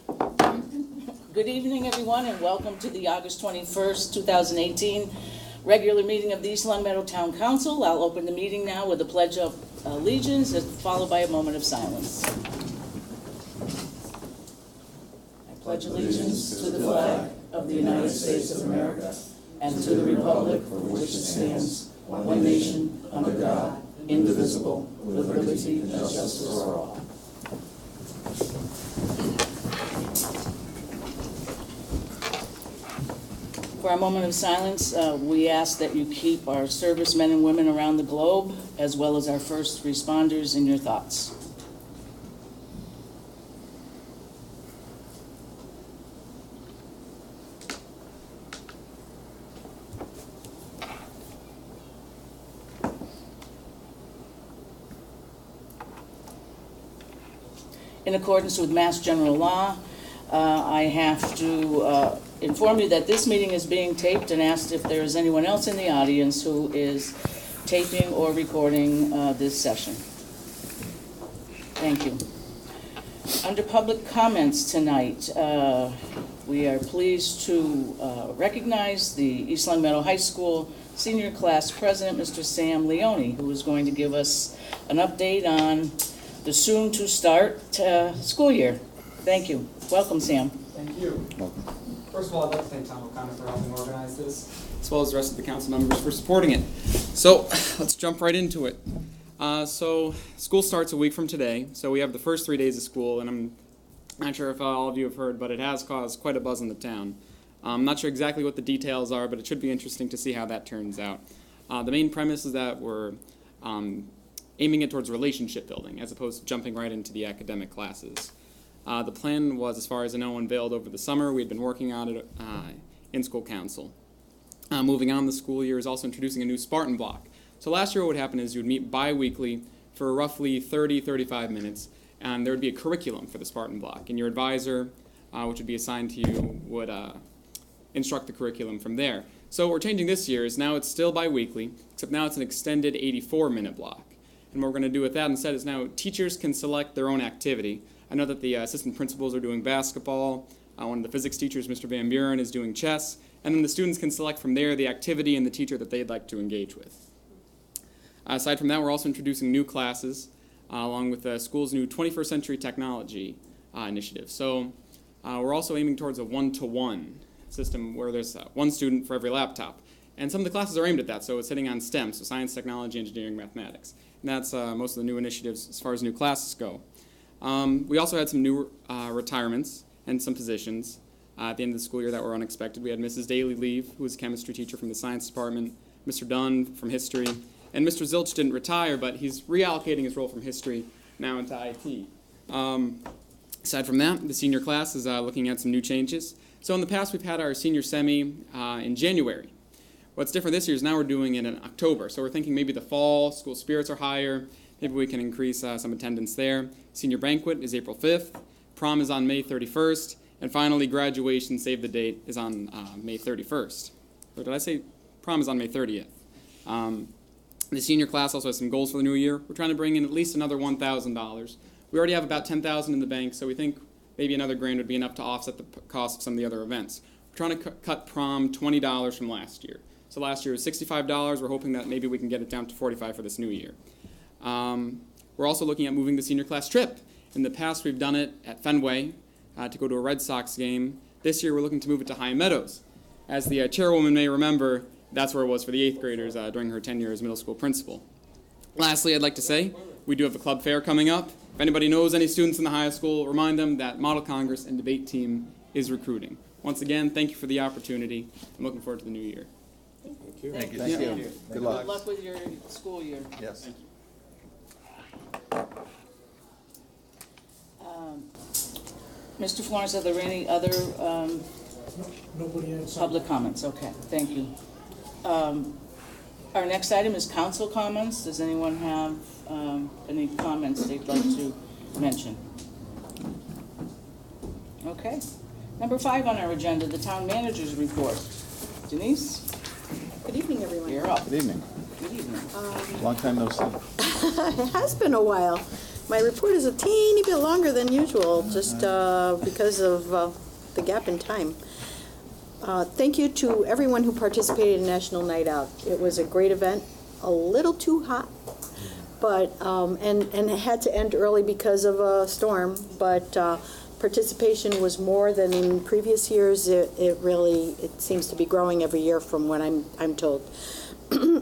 Good evening, everyone, and welcome to the August 21st, 2018 regular meeting of the East Long Meadow Town Council. I'll open the meeting now with a pledge of allegiance, followed by a moment of silence. I pledge allegiance to the flag of the United States of America and to the republic for which it stands, one nation, under God, indivisible, with liberty and justice for all. For our moment of silence, we ask that you keep our servicemen and women around the globe, as well as our first responders, in your thoughts. In accordance with Mass General Law, I have to inform you that this meeting is being taped and asked if there is anyone else in the audience who is taping or recording this session. Thank you. Under public comments tonight, we are pleased to recognize the East Long Meadow High School Senior Class President, Mr. Sam Leone, who is going to give us an update on the soon-to-start school year. Thank you. Welcome, Sam. Thank you. First of all, I'd like to thank Tom O'Connor for helping organize this, as well as the rest of the council members for supporting it. So let's jump right into it. So school starts a week from today, so we have the first 3 days of school, and I'm not sure if all of you have heard, but it has caused quite a buzz in the town. I'm not sure exactly what the details are, but it should be interesting to see how that turns out. The main premise is that we're aiming it towards relationship building, as opposed to jumping right into the academic classes. The plan was, as far as I know, unveiled over the summer. We had been working on it in school council. Moving on, the school year is also introducing a new Spartan block. So last year what would happen is you would meet bi-weekly for roughly 30-35 minutes, and there would be a curriculum for the Spartan block. And your advisor, which would be assigned to you, would instruct the curriculum from there. So what we're changing this year is now it's still bi-weekly, except now it's an extended 84-minute block. And what we're going to do with that instead is now teachers can select their own activity. I know that the assistant principals are doing basketball, one of the physics teachers, Mr. Van Buren, is doing chess, and then the students can select from there the activity and the teacher that they'd like to engage with. Aside from that, we're also introducing new classes, along with the school's new 21st Century Technology initiative. So we're also aiming towards a one-to-one system where there's one student for every laptop. And some of the classes are aimed at that, so it's hitting on STEM, so science, technology, engineering, mathematics. And that's most of the new initiatives as far as new classes go. We also had some new retirements and some positions at the end of the school year that were unexpected. We had Mrs. Daly leave, who was a chemistry teacher from the science department, Mr. Dunn from history, and Mr. Zilch didn't retire, but he's reallocating his role from history now into IT. Aside from that, the senior class is looking at some new changes. So in the past, we've had our senior semi in January. What's different this year is now we're doing it in October. So we're thinking maybe the fall, school spirits are higher, maybe we can increase some attendance there. Senior banquet is April 5th. Prom is on May 31st. And finally, graduation, save the date, is on May 31st. Or did I say prom is on May 30th? The senior class also has some goals for the new year. We're trying to bring in at least another $1,000. We already have about $10,000 in the bank, so we think maybe another grand would be enough to offset the cost of some of the other events. We're trying to cut prom $20 from last year. So last year was $65. We're hoping that maybe we can get it down to $45 for this new year. We're also looking at moving the senior class trip. In the past, we've done it at Fenway to go to a Red Sox game. This year, we're looking to move it to High Meadows. As the chairwoman may remember, that's where it was for the 8th graders during her tenure as middle school principal. Lastly, I'd like to say we do have a club fair coming up. If anybody knows any students in the high school, remind them that Model Congress and debate team is recruiting. Once again, thank you for the opportunity. I'm looking forward to the new year. Thank you. Thank you. Thank you. Good luck. Good luck with your school year. Yes. Thank you. Mr. Florence, are there any other Nobody had something. public comments? Okay, thank you. Our next item is council comments. Does anyone have any comments they'd like to mention? Okay. Number 5 on our agenda, the town manager's report. Denise, Good evening, everyone. you're up. Good evening. Good evening. Long time no see. It has been a while. My report is a teeny bit longer than usual, just because of the gap in time. Thank you to everyone who participated in National Night Out. It was a great event, a little too hot, but and it had to end early because of a storm, but participation was more than in previous years. It seems to be growing every year from what I'm told.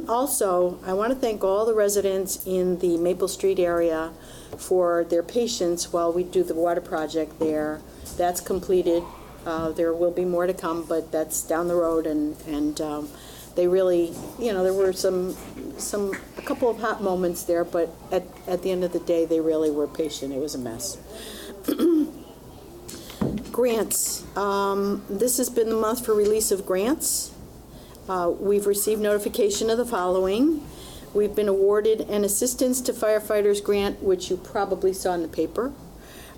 Also, I want to thank all the residents in the Maple Street area for their patience while we do the water project there. That's completed. There will be more to come, but that's down the road, and they really, there were a couple of hot moments there, but at the end of the day, they really were patient. It was a mess. Grants. This has been the month for release of grants. We've received notification of the following. We've been awarded an Assistance to Firefighters grant, which you probably saw in the paper.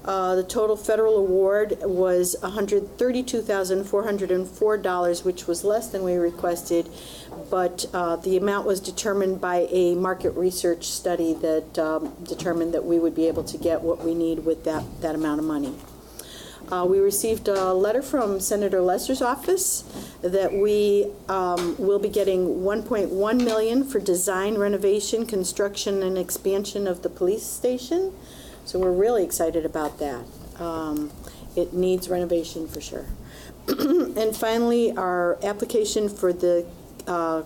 The total federal award was $132,404, which was less than we requested, but the amount was determined by a market research study that determined that we would be able to get what we need with that amount of money. We received a letter from Senator Lester's office that we will be getting $1.1 million for design, renovation, construction, and expansion of the police station. So we're really excited about that. It needs renovation for sure. And finally, our application for the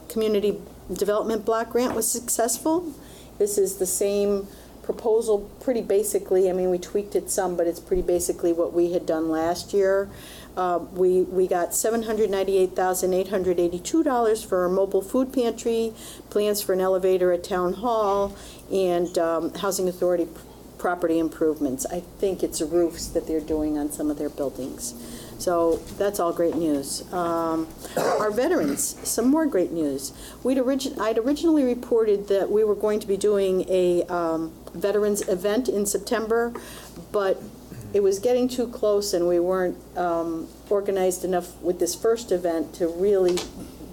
Community Development Block Grant was successful. This is the same proposal, pretty basically. I mean, we tweaked it some, but it's pretty basically what we had done last year. We got $798,882 for a mobile food pantry, plans for an elevator at Town Hall, and Housing Authority property improvements. I think it's roofs that they're doing on some of their buildings. So that's all great news. Our veterans, some more great news. I'd originally reported that we were going to be doing a veterans event in September, but it was getting too close and we weren't organized enough with this first event to really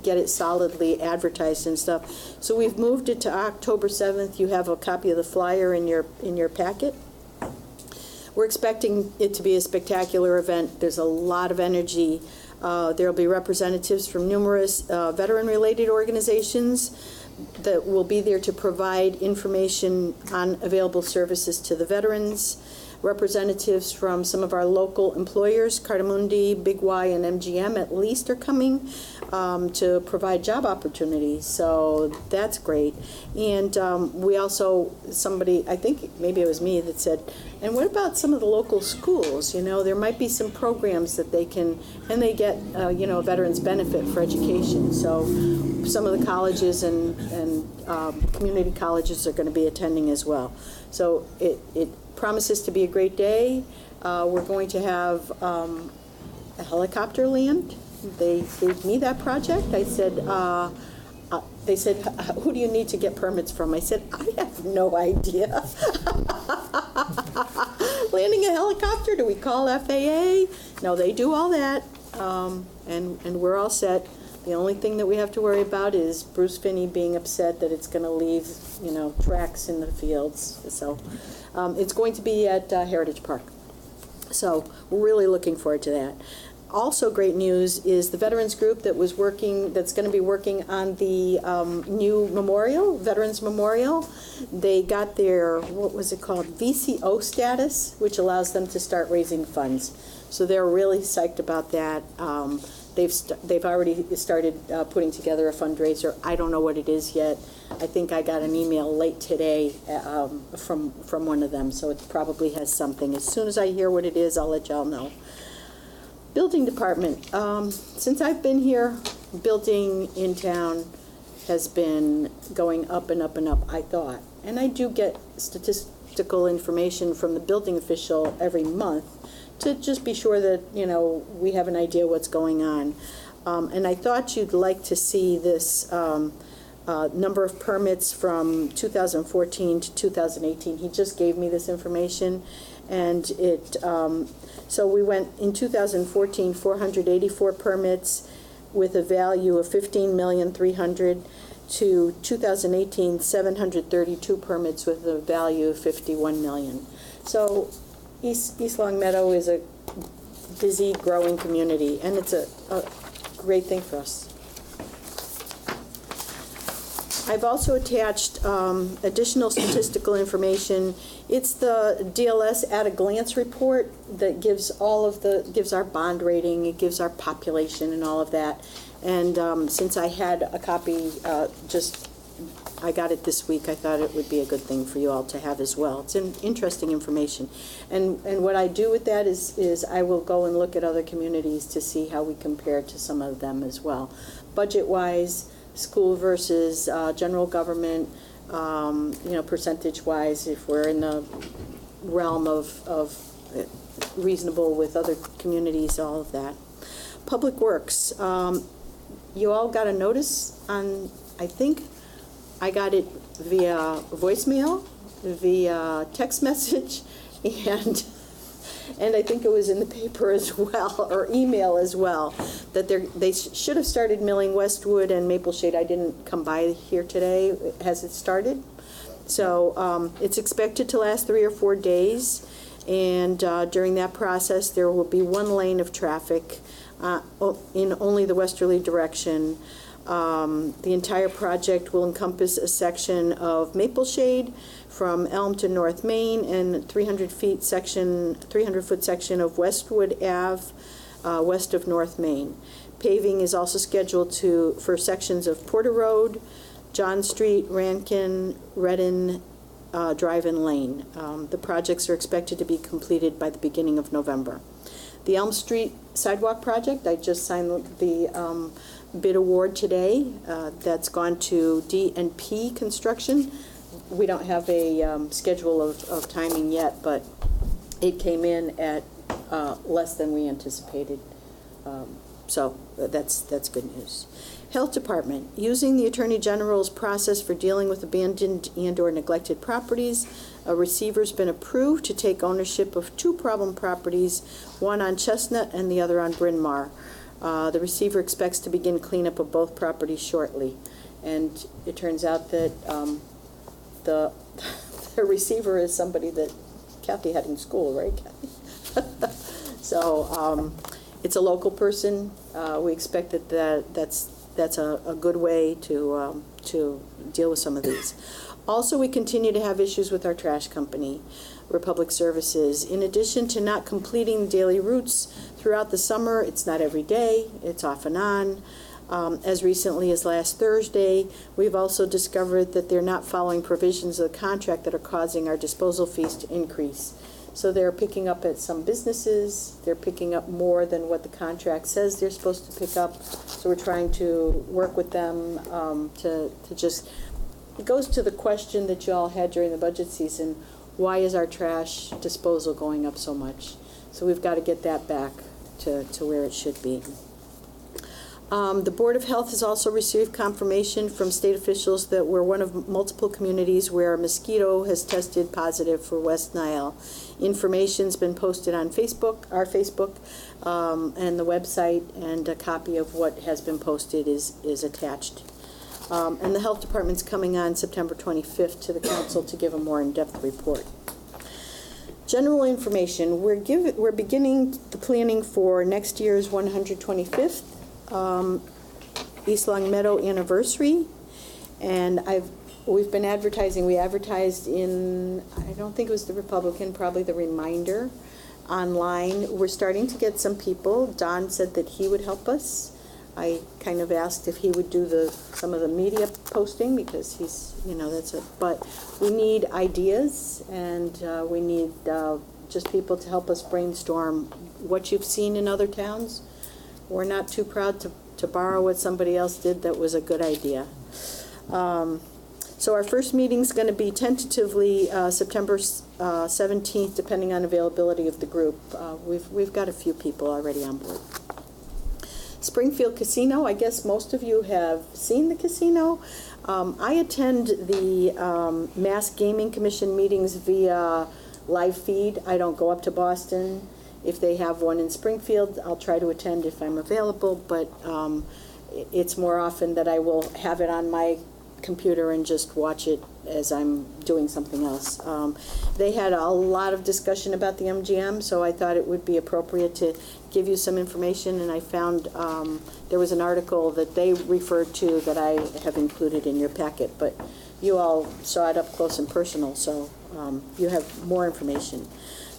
get it solidly advertised and stuff. So we've moved it to October 7th. You have a copy of the flyer in your packet. We're expecting it to be a spectacular event. There's a lot of energy. There'll be representatives from numerous veteran-related organizations that will be there to provide information on available services to the veterans. Representatives from some of our local employers, Cartamundi, Big Y, and MGM at least are coming to provide job opportunities. So that's great. And we also, somebody, I think maybe it was me that said, and what about some of the local schools? There might be some programs that they can, and they get, veterans benefit for education. So some of the colleges and community colleges are going to be attending as well. So it promises to be a great day. We're going to have a helicopter land. They gave me that project. I said, they said, who do you need to get permits from? I said, I have no idea. Landing a helicopter, do we call FAA? No, they do all that, and we're all set. The only thing that we have to worry about is Bruce Finney being upset that it's going to leave, tracks in the fields. So it's going to be at Heritage Park. So we're really looking forward to that. Also great news is the veterans group that's going to be working on the new memorial, Veterans Memorial. They got their, what was it called, VCO status, which allows them to start raising funds. So they're really psyched about that. They've already started putting together a fundraiser. I don't know what it is yet. I think I got an email late today from one of them, so it probably has something. As soon as I hear what it is, I'll let y'all know. Building department. Since I've been here, building in town has been going up and up and up, I thought. And I do get statistical information from the building official every month to just be sure that, we have an idea what's going on. And I thought you'd like to see this number of permits from 2014 to 2018. He just gave me this information, and so we went in 2014, 484 permits. with a value of $15,300,000 to 2018 732 permits with a value of $51 million. So East Long Meadow is a busy, growing community, and it's a great thing for us. I've also attached additional statistical information. It's the DLS at a glance report that gives gives our bond rating, it gives our population and all of that. And since I had a copy, I got it this week, I thought it would be a good thing for you all to have as well. It's interesting information. And what I do with that is I will go and look at other communities to see how we compare to some of them as well. Budget-wise, school versus general government, percentage-wise, if we're in the realm of reasonable with other communities, all of that. Public Works, you all got a notice on, I think, I got it via voicemail, via text message, and I think it was in the paper as well, or email as well, that they should have started milling Westwood and Mapleshade. I didn't come by here today. Has it started? So it's expected to last 3 or 4 days, and during that process there will be one lane of traffic in only the westerly direction. The entire project will encompass a section of Mapleshade from Elm to North Main and 300-foot section of Westwood Ave west of North Main. Paving is also scheduled for sections of Porter Road, John Street, Rankin, Redden Drive and Lane. The projects are expected to be completed by the beginning of November. The Elm Street sidewalk project, I just signed the bid award today. That's gone to D&P Construction. We don't have a schedule of timing yet, but it came in at less than we anticipated. So that's good news. Health Department, using the Attorney General's process for dealing with abandoned and/or neglected properties, a receiver's been approved to take ownership of 2 problem properties, one on Chestnut and the other on Bryn Mawr. The receiver expects to begin cleanup of both properties shortly. And it turns out that the receiver is somebody that Kathy had in school, right, Kathy? So it's a local person. We expect that's a good way to deal with some of these. Also, we continue to have issues with our trash company, Republic Services. In addition to not completing daily routes throughout the summer, it's not every day, it's off and on. As recently as last Thursday, we've also discovered that they're not following provisions of the contract that are causing our disposal fees to increase. So they're picking up at some businesses, they're picking up more than what the contract says they're supposed to pick up. So we're trying to work with them to just, it goes to the question that you all had during the budget season, why is our trash disposal going up so much? So we've got to get that back to where it should be. The Board of Health has also received confirmation from state officials that we're one of multiple communities where a mosquito has tested positive for West Nile. Information's been posted on Facebook, our Facebook, and the website, and a copy of what has been posted is attached. And the Health Department's coming on September 25th to the Council to give a more in-depth report. General information, we're beginning the planning for next year's 125th East Long Meadow anniversary, and we've been advertising. We advertised in, I don't think it was the Republican, probably the Reminder, online. We're starting to get some people. Don said that he would help us. I kind of asked if he would do some of the media posting because he's, but we need ideas, and we need just people to help us brainstorm what you've seen in other towns. We're not too proud to borrow what somebody else did that was a good idea. So our first meeting's going to be tentatively September 17th, depending on availability of the group. We've got a few people already on board. Springfield Casino, I guess most of you have seen the casino. I attend the Mass Gaming Commission meetings via live feed. I don't go up to Boston. If they have one in Springfield, I'll try to attend if I'm available, but it's more often that I will have it on my computer and just watch it as I'm doing something else. They had a lot of discussion about the MGM, so I thought it would be appropriate to give you some information, and I found there was an article that they referred to that I have included in your packet, but you all saw it up close and personal, so you have more information.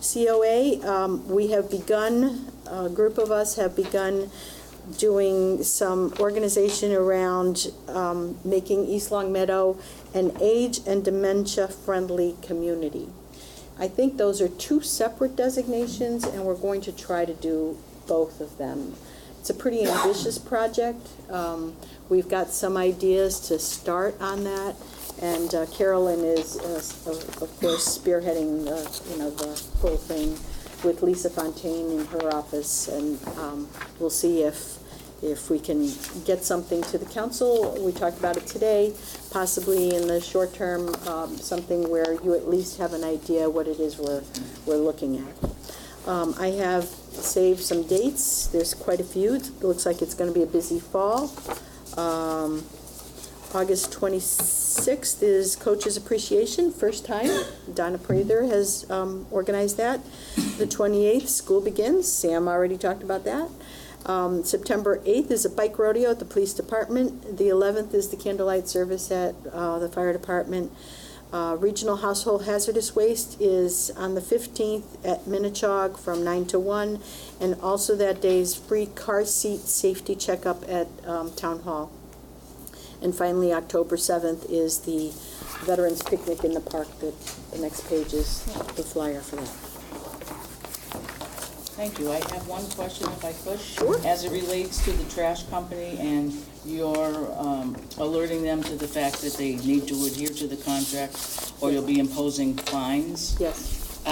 COA, we have begun, a group of us have begun doing some organization around making East Long Meadow an age and dementia-friendly community. I think those are two separate designations, and we're going to try to do both of them. It's a pretty ambitious project. We've got some ideas to start on that, and Carolyn is, of course, spearheading the whole thing with Lisa Fontaine in her office, and we'll see if we can get something to the council. We talked about it today, possibly in the short term, something where you at least have an idea what it is we're looking at. I have saved some dates. There's quite a few. It looks like it's going to be a busy fall. August 26th is Coaches Appreciation, first time. Donna Prather has organized that. The 28th, school begins. Sam already talked about that. September 8th is a bike rodeo at the police department. The 11th is the candlelight service at the fire department. Regional household hazardous waste is on the 15th at Minnechaug from 9 to 1. And also that day is free car seat safety checkup at Town Hall. And finally, October 7th is the Veterans Picnic in the park. The next page is the flyer for that. Thank you. I have one question, if I could. Sure. As it relates to the trash company and you're alerting them to the fact that they need to adhere to the contract or you'll be imposing fines. Yes.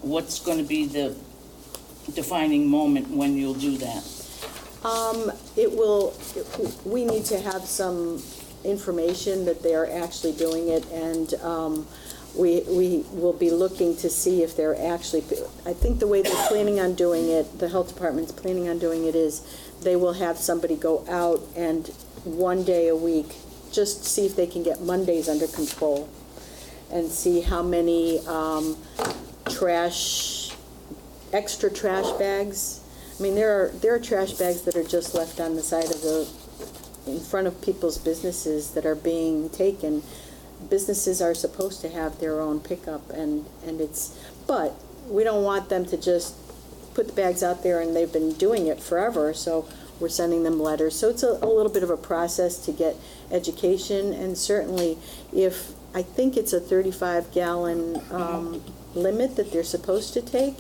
What's going to be the defining moment when you'll do that? We need to have some information that they are actually doing it, and we will be looking to see if they're actually, I think the way they're planning on doing it, the health department's planning on doing it is they will have somebody go out and one day a week just see if they can get Mondays under control and see how many extra trash bags. I mean, there are trash bags that are just left on the side of in front of people's businesses that are being taken. Businesses are supposed to have their own pickup, but we don't want them to just put the bags out there, and they've been doing it forever, so we're sending them letters. So it's a little bit of a process to get education, and certainly I think it's a 35-gallon limit that they're supposed to take.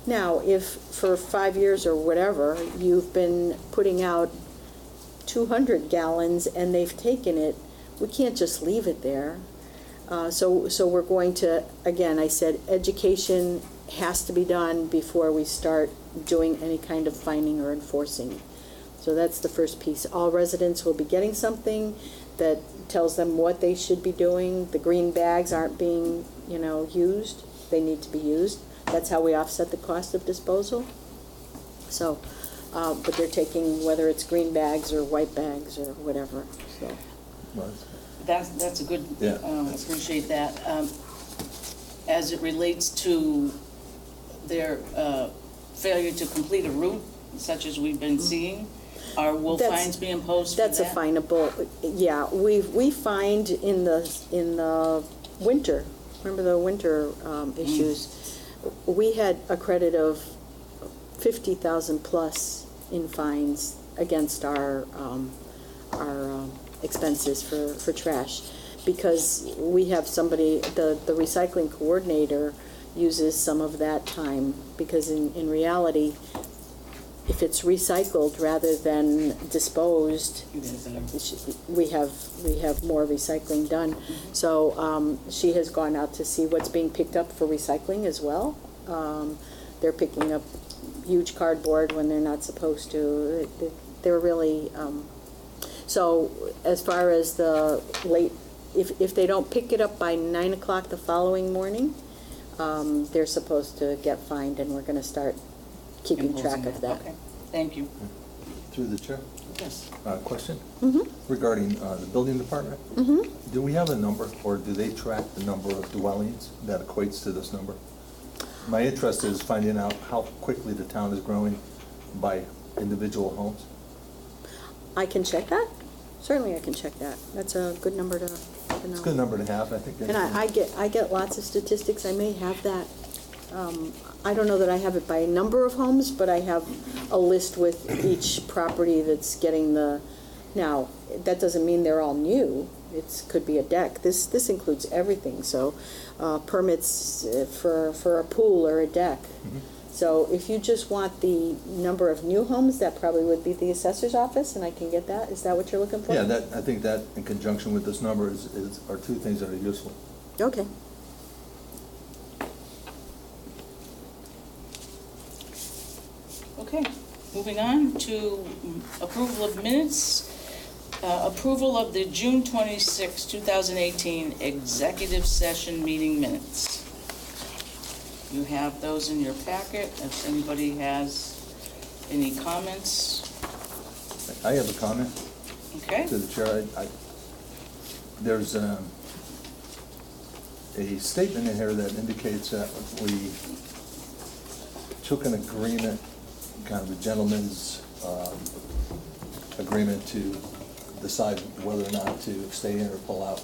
Now, if for 5 years or whatever, you've been putting out 200 gallons and they've taken it, we can't just leave it there. So we're going to, again, I said, education has to be done before we start doing any kind of fining or enforcing. So that's the first piece. All residents will be getting something that tells them what they should be doing. The green bags aren't being, used. They need to be used. That's how we offset the cost of disposal. So, but they're taking, whether it's green bags or white bags or whatever, so. That's a good, Yeah. Appreciate that. As it relates to their failure to complete a route, such as we've been seeing, will fines be imposed for that? That's a fineable, yeah. We find in the winter, remember the winter issues, we had a credit of 50,000 plus in fines against our expenses for trash, because we have somebody, the recycling coordinator uses some of that time, because in reality, if it's recycled rather than disposed, we have more recycling done. So she has gone out to see what's being picked up for recycling as well. They're picking up huge cardboard when they're not supposed to. They're really so as far as the late, if they don't pick it up by 9 o'clock the following morning, they're supposed to get fined, and we're gonna start keeping track of that. Okay, thank you. Through the chair, Yes. question Mm-hmm, regarding the building department. mm-hmm. Do we have a number, or do they track the number of dwellings that equates to this number? My interest is finding out how quickly the town is growing by individual homes. I can check that. Certainly I can check that. That's a good number to know. It's a good number to have, I think. And I get lots of statistics. I may have that. I don't know that I have it by number of homes, but I have a list with each property that's getting the, now, that doesn't mean they're all new. It could be a deck. This includes everything, so permits for a pool or a deck. Mhm. So if you just want the number of new homes, that probably would be the assessor's office, and I can get that. Is that what you're looking for? Yeah, I think that in conjunction with this number are two things that are useful. Okay. Okay, moving on to approval of minutes. Approval of the June 26, 2018 executive session meeting minutes. You have those in your packet. If anybody has any comments, I have a comment okay? to the chair. There's a statement in here that indicates that we took an agreement, kind of a gentleman's agreement to decide whether or not to stay in or pull out.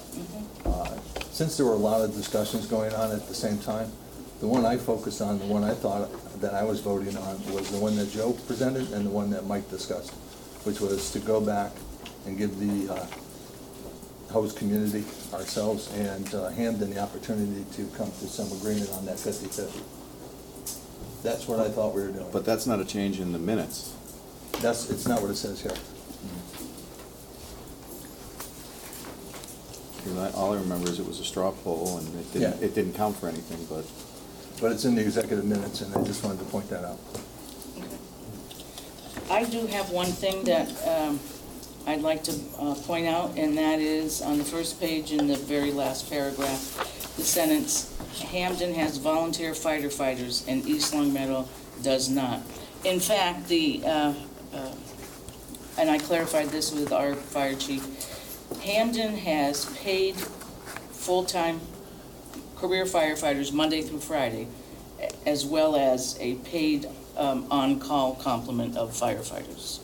Since there were a lot of discussions going on at the same time, the one I focused on, the one I thought that I was voting on, was the one that Joe presented and the one that Mike discussed, which was to go back and give the host community, ourselves, and Hamden the opportunity to come to some agreement on that 50-50. That's what I thought we were doing. But that's not a change in the minutes. It's not what it says here. Because all I remember is it was a straw poll, and Yeah. it didn't count for anything, but But it's in the executive minutes, and I just wanted to point that out. I do have one thing that I'd like to point out, and that is on the first page in the very last paragraph, the sentence, Hamden has volunteer firefighters and East Long Meadow does not. In fact, and I clarified this with our fire chief, Hamden has paid full-time career firefighters Monday through Friday, as well as a paid on-call complement of firefighters.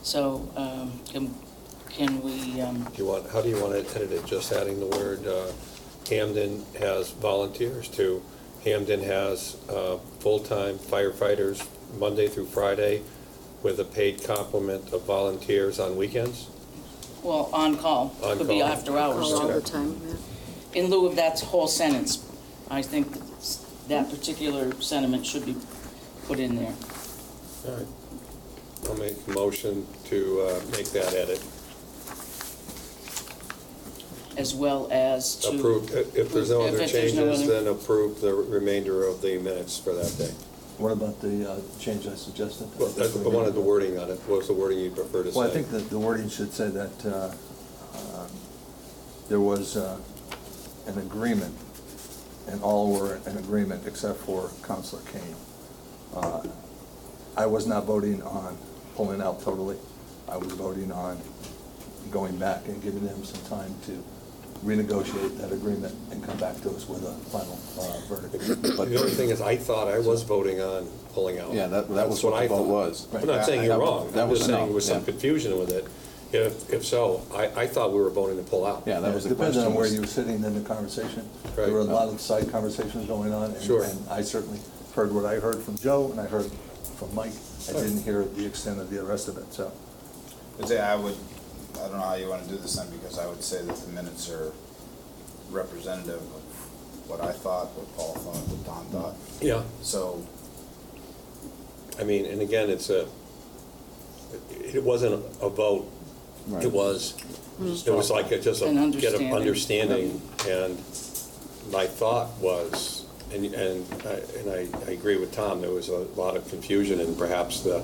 So, can we, How do you want it edited? Just adding the word Hamden has volunteers to Hamden has full-time firefighters Monday through Friday with a paid complement of volunteers on weekends? well, on-call, could be On-call. after hours All the too. time, yeah. In lieu of that whole sentence, I think that particular sentiment should be put in there. All right. I'll make a motion to make that edit. As well as to. Approve, if there's no other If there's no changes, other- then approve the remainder of the minutes for that day. What about the change I suggested? Well, I wanted the wording on it. What was the wording you prefer to say? Well, I think that the wording should say that there was an agreement, and all were in agreement except for Counselor Kane. I was not voting on pulling out totally. I was voting on going back and giving them some time to renegotiate that agreement and come back to us with a final verdict. But the only thing is, I thought I was voting on pulling out. yeah, that was That's what the vote thought. was. I'm not saying you're wrong. That I'm was just saying there was some yeah. confusion with it. If so, I thought we were voting to pull out. Yeah, that was It the depends question. on where was- you were sitting in the conversation. There Right. were a lot of side conversations going on. Sure. And I certainly heard what I heard from Joe, and I heard from Mike. I didn't hear the extent of the rest of it, so. I'd say I don't know how you want to do this then, because I would say that the minutes are representative of what I thought, what Paul thought, what Don thought. Yeah, So, I mean, and again, it wasn't a vote. Right. It was like just An get an understanding. understanding. And my thought was, and I agree with Tom, there was a lot of confusion, and perhaps the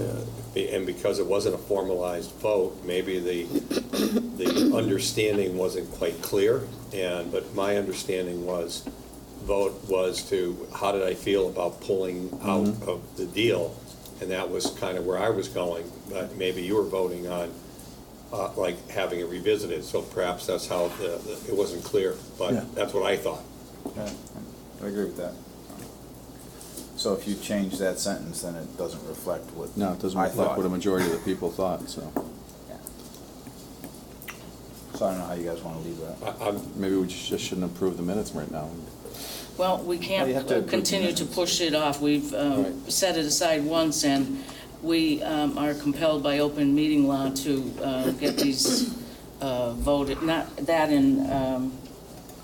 And because it wasn't a formalized vote, maybe the understanding wasn't quite clear. But my understanding was, vote was to, how did I feel about pulling out of the deal? And that was kind of where I was going. But maybe you were voting on, like, having it revisited. So perhaps that's how it wasn't clear. Yeah. But that's what I thought. Yeah, I agree with that. So if you change that sentence, then it doesn't reflect what No, it doesn't I reflect thought. what a majority of the people thought, so So I don't know how you guys want to leave that. maybe we just shouldn't approve the minutes right now. Well, we Well, can't you have to approve the continue to minutes. push it off. We've Right. set it aside once, and we are compelled by open meeting law to get these voted, not that in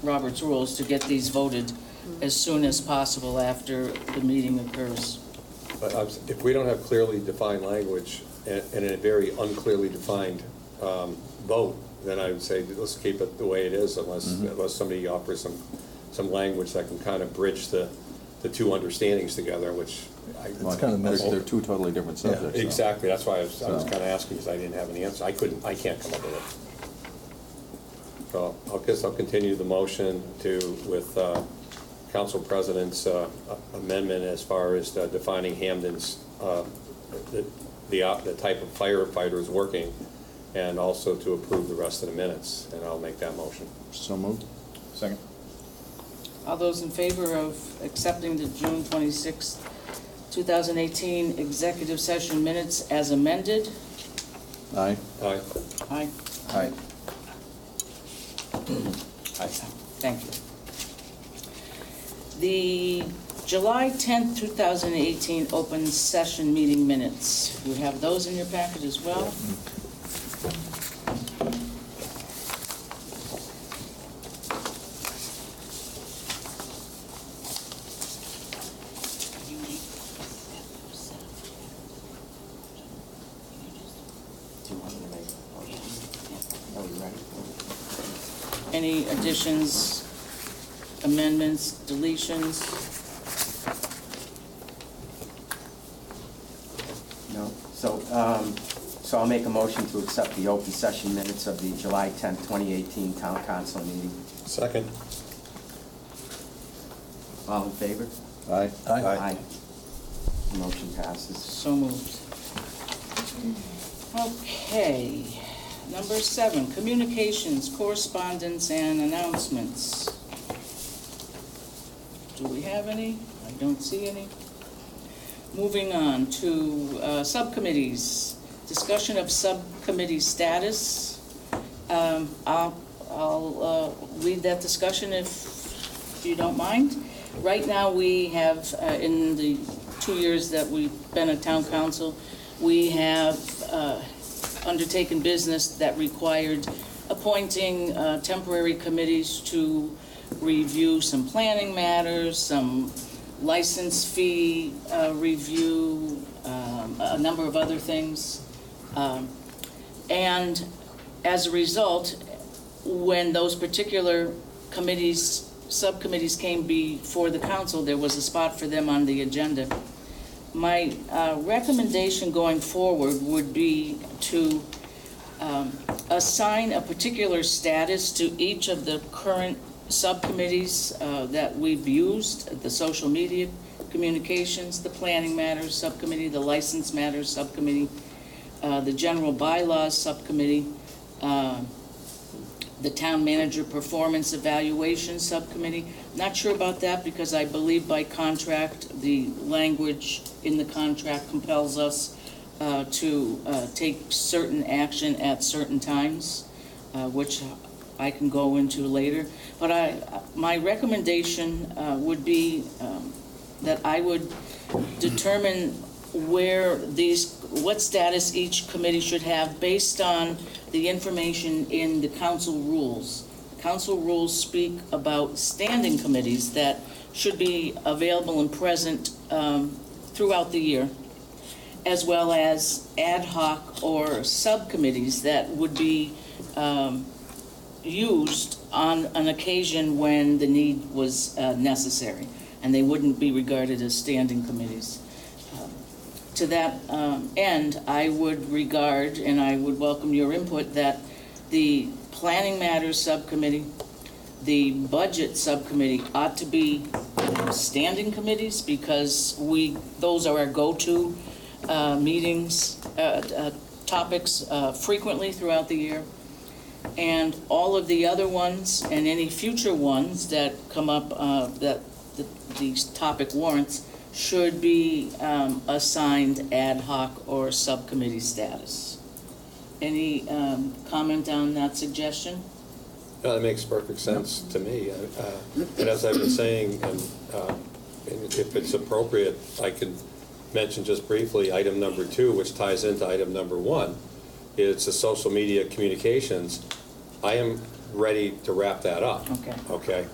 Robert's rules, to get these voted as soon as possible after the meeting occurs. But if we don't have clearly defined language and a very unclearly defined vote, then I would say, let's keep it the way it is unless somebody offers some language that can kind of bridge the two understandings together, which I. It's kind of messy. They're two totally different Yeah. subjects. so. Exactly, that's why I was So- kind of asking, because I didn't have an answer. I can't come up with it. So I guess I'll continue the motion with Council President's amendment as far as defining Hamden's, the type of firefighters working, and also to approve the rest of the minutes, and I'll make that motion. So moved? Second? All those in favor of accepting the June 26, 2018 executive session minutes as amended? Aye. Aye. Aye. Aye. Thank you. The July 10th, 2018 open session meeting minutes. You have those in your packet as well? Any additions, amendments, deletions? No. So I'll make a motion to accept the open session minutes of the July 10th, 2018 Town Council meeting. Second. All in favor? Aye. Aye. Motion passes. So moved. Okay. Number 7, communications, correspondence, and announcements. Do we have any? I don't see any. Moving on to subcommittees. Discussion of subcommittee status. I'll lead that discussion if you don't mind. Right now, we have, in the 2 years that we've been a town council, we have undertaken business that required appointing temporary committees to review some planning matters, some license fee review, a number of other things. And as a result, when those particular committees, subcommittees came before the council, there was a spot for them on the agenda. My recommendation going forward would be to assign a particular status to each of the current subcommittees that we've used, the social media communications, the planning matters subcommittee, the license matters subcommittee, the general bylaws subcommittee, the town manager performance evaluation subcommittee. Not sure about that because I believe by contract, the language in the contract compels us to take certain action at certain times, which I can go into later. But my recommendation would be that I would determine what status each committee should have based on the information in the council rules. The council rules speak about standing committees that should be available and present throughout the year, as well as ad hoc or subcommittees that would be used on an occasion when the need was necessary, and they wouldn't be regarded as standing committees. to that end, I would regard, and I would welcome your input, that the Planning Matters Subcommittee, the Budget Subcommittee ought to be standing committees, because those are our go-to meetings, topics frequently throughout the year. And all of the other ones and any future ones that come up that these topic warrants should be assigned ad hoc or subcommittee status. Any comment on that suggestion? No, that makes perfect sense to me. And as I've been saying, and if it's appropriate, I can mention just briefly item number 2, which ties into item number 1. It's the social media communications. I am ready to wrap that up. Okay. Okay.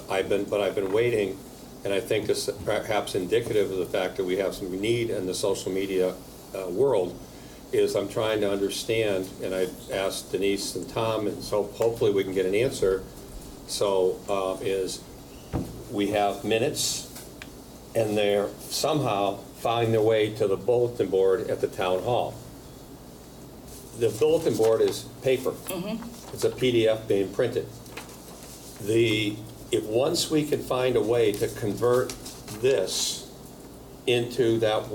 I've been waiting, and I think this is perhaps indicative of the fact that we have some need in the social media world. Is I'm trying to understand, and I asked Denise and Tom, and so hopefully we can get an answer. So is we have minutes, and they're somehow finding their way to the bulletin board at the town hall. The bulletin board is paper. Mm-hmm. It's a PDF being printed. If once we can find a way to convert this into that,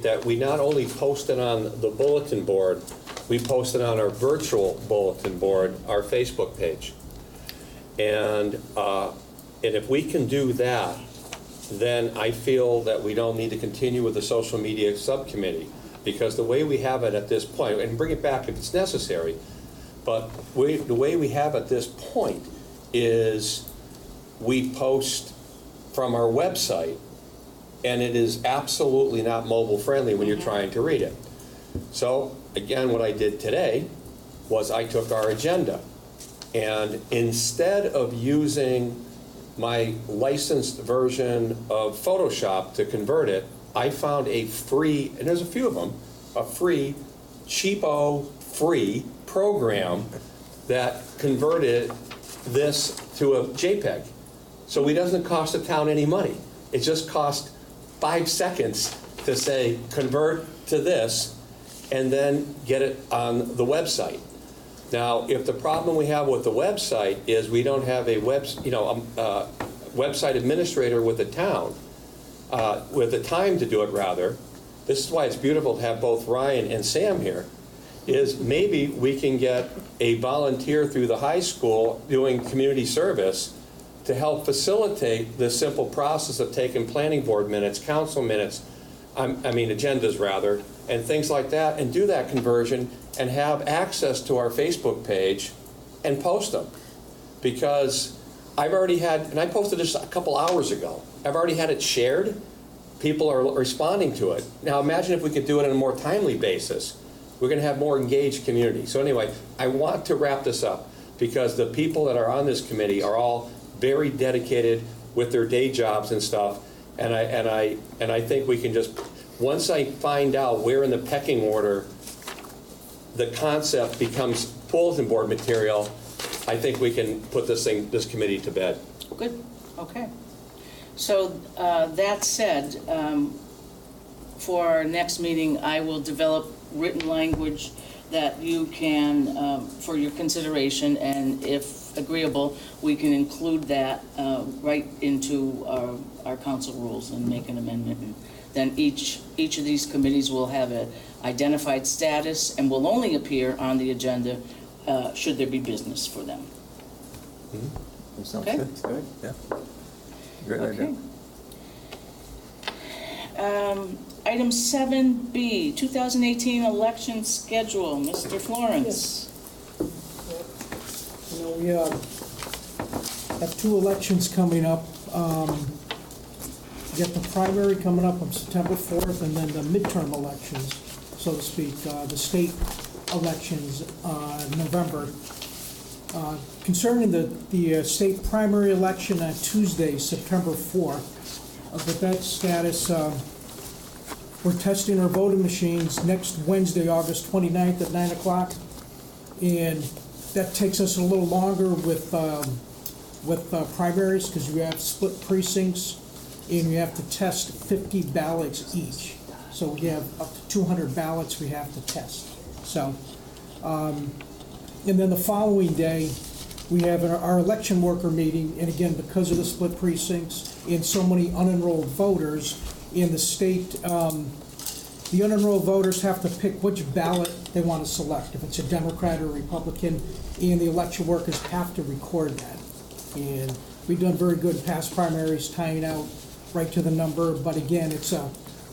that we not only post it on the bulletin board, we post it on our virtual bulletin board, our Facebook page. And if we can do that, then I feel that we don't need to continue with the social media subcommittee, because the way we have it at this point, and bring it back if it's necessary, but the way we have at this point is we post from our website, and it is absolutely not mobile friendly when you're trying to read it. So again, what I did today was I took our agenda, and instead of using my licensed version of Photoshop to convert it, I found a free, and there's a few of them, a free, cheapo, free program that converted this to a JPEG. So it doesn't cost the town any money. It just cost 5 seconds to say, convert to this, and then get it on the website. Now, if the problem we have with the website is we don't have a website administrator with the town, with the time to do it rather, this is why it's beautiful to have both Ryan and Sam here, is maybe we can get a volunteer through the high school doing community service to help facilitate the simple process of taking planning board minutes, council minutes, agendas rather, and things like that, and do that conversion and have access to our Facebook page and post them. Because I've already had, and I posted this a couple hours ago, I've already had it shared. People are responding to it. Now imagine if we could do it on a more timely basis. We're going to have more engaged community. So anyway, I want to wrap this up because the people that are on this committee are all very dedicated with their day jobs and stuff. And I think we can just, once I find out where in the pecking order the concept becomes bulletin board material, I think we can put this committee to bed. Good, okay. So that said, for our next meeting, I will develop written language that you can, for your consideration, and if agreeable, we can include that right into our council rules and make an amendment. And then each of these committees will have an identified status and will only appear on the agenda should there be business for them. That sounds Okay. good. Good, yeah. Great idea. Item 7B, 2018 election schedule. Mr. Florence. You know, we have 2 elections coming up. We got the primary coming up on September 4th, and then the midterm elections, so to speak, the state elections November. Concerning the state primary election on Tuesday, September 4th, that status, we're testing our voting machines next Wednesday, August 29th at 9 o'clock. And that takes us a little longer with primaries because you have split precincts and you have to test 50 ballots each. So we have up to 200 ballots we have to test. So, and then the following day, we have our election worker meeting, and again, because of the split precincts and so many unenrolled voters in the state, the unenrolled voters have to pick which ballot they want to select, if it's a Democrat or Republican, and the election workers have to record that. And we've done very good in past primaries, tying out right to the number, but again,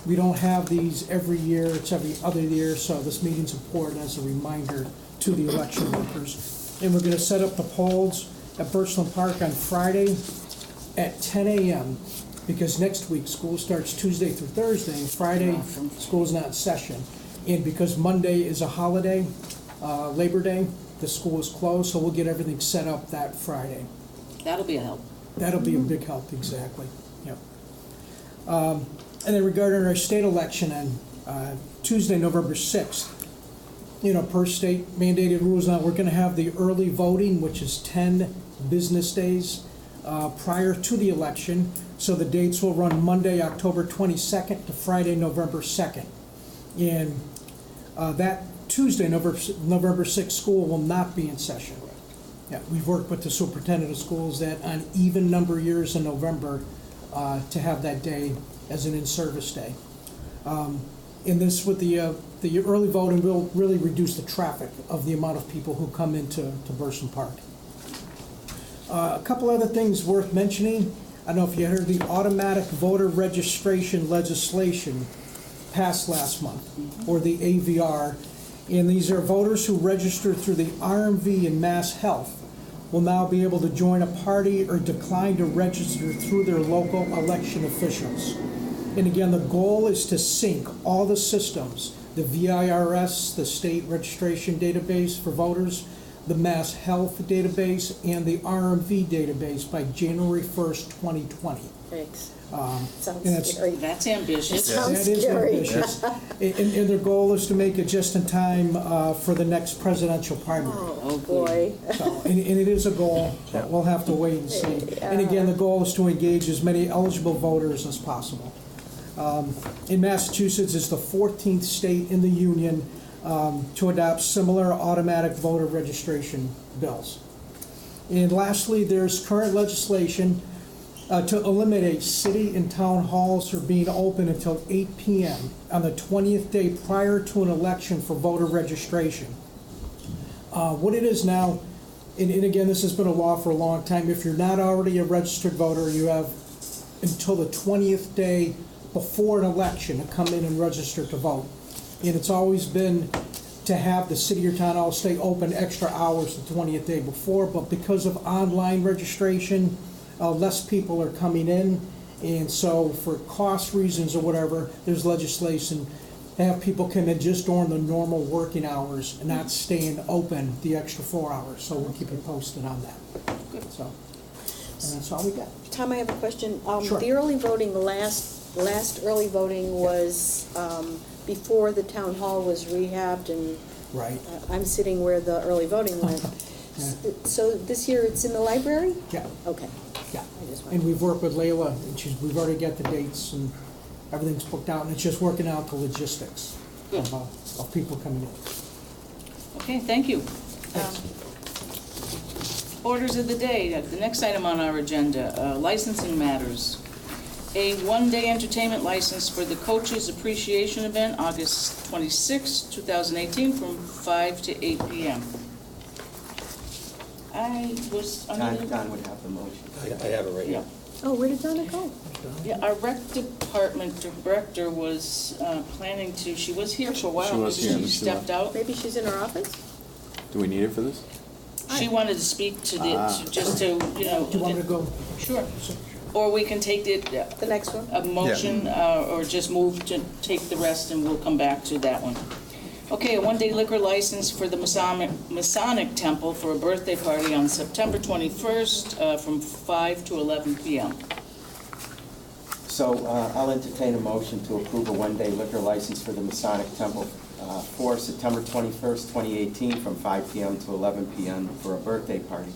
we don't have these every year, it's every other year, so this meeting's important as a reminder to the election workers. And we're gonna set up the polls at Birchland Park on Friday at 10 a.m. because next week, school starts Tuesday through Thursday, and Friday, school's not in session. And because Monday is a holiday, Labor Day, the school is closed, so we'll get everything set up that Friday. That'll be a help. That'll be a big help, exactly, yep. And then regarding our state election on Tuesday, November 6th, per state mandated rules now, we're gonna have the early voting, which is 10 business days prior to the election. So the dates will run Monday, October 22nd to Friday, November 2nd. And that Tuesday, November 6th, school will not be in session. Yeah, we've worked with the superintendent of schools that on even number years in November to have that day as an in-service day. In this, with the early voting, will really reduce the traffic of the amount of people who come into Birchland Park. A couple other things worth mentioning. I don't know if you heard the automatic voter registration legislation passed last month, or the AVR. And these are voters who register through the RMV and Mass Health will now be able to join a party or decline to register through their local election officials. And again, the goal is to sync all the systems, the VIRS, the state registration database for voters, the Mass Health database, and the RMV database by January 1st, 2020. Thanks. And Sounds that's- scary. That's ambitious. Sounds That is scary. ambitious. And their goal is to make it just in time for the next presidential primary. Oh, boy. So, and it is a goal, but we'll have to wait and see. And again, the goal is to engage as many eligible voters as possible. In Massachusetts, it's the 14th state in the union to adopt similar automatic voter registration bills. And lastly, there's current legislation to eliminate city and town halls from being open until 8 p.m. on the 20th day prior to an election for voter registration. What it is now, and again, this has been a law for a long time, if you're not already a registered voter, you have until the 20th day before an election to come in and register to vote. And it's always been to have the city or town hall stay open extra hours the 20th day before, but because of online registration, less people are coming in, and so for cost reasons or whatever, there's legislation to have people come in just during the normal working hours and not staying open the extra 4 hours, so we'll keep you posted on that. Good. So, and that's all we got. Tom, I have a question. Sure. The early voting, last early voting was before the town hall was rehabbed, and Right. I'm sitting where the early voting went. So this year it's in the library? Yeah, Okay. yeah. I just And wanted- we've worked with Layla, and we've already got the dates, and everything's booked out, and it's just working out the logistics of people coming in. Okay, thank you. Orders of the day, the next item on our agenda, licensing matters. A one-day entertainment license for the Coaches Appreciation Event, August 26, 2018, from 5 to 8 p.m. I was under Don would have the motion. I have it right Yeah. here. Oh, where did Donna go? Yeah, our rec department director was planning to, she was here for a while. She was maybe here, She but she stepped out. Maybe she's in her office? Do we need it for this? She wanted to speak to the, just to, Do you want me to go? Sure. Or we can take it, The next one? a motion, or just move to take the rest, and we'll come back to that one. Okay, a one-day liquor license for the Masonic Temple for a birthday party on September 21st, from 5 to 11 p.m. So I'll entertain a motion to approve a one-day liquor license for the Masonic Temple for September 21st, 2018, from 5 p.m. to 11 p.m. for a birthday party.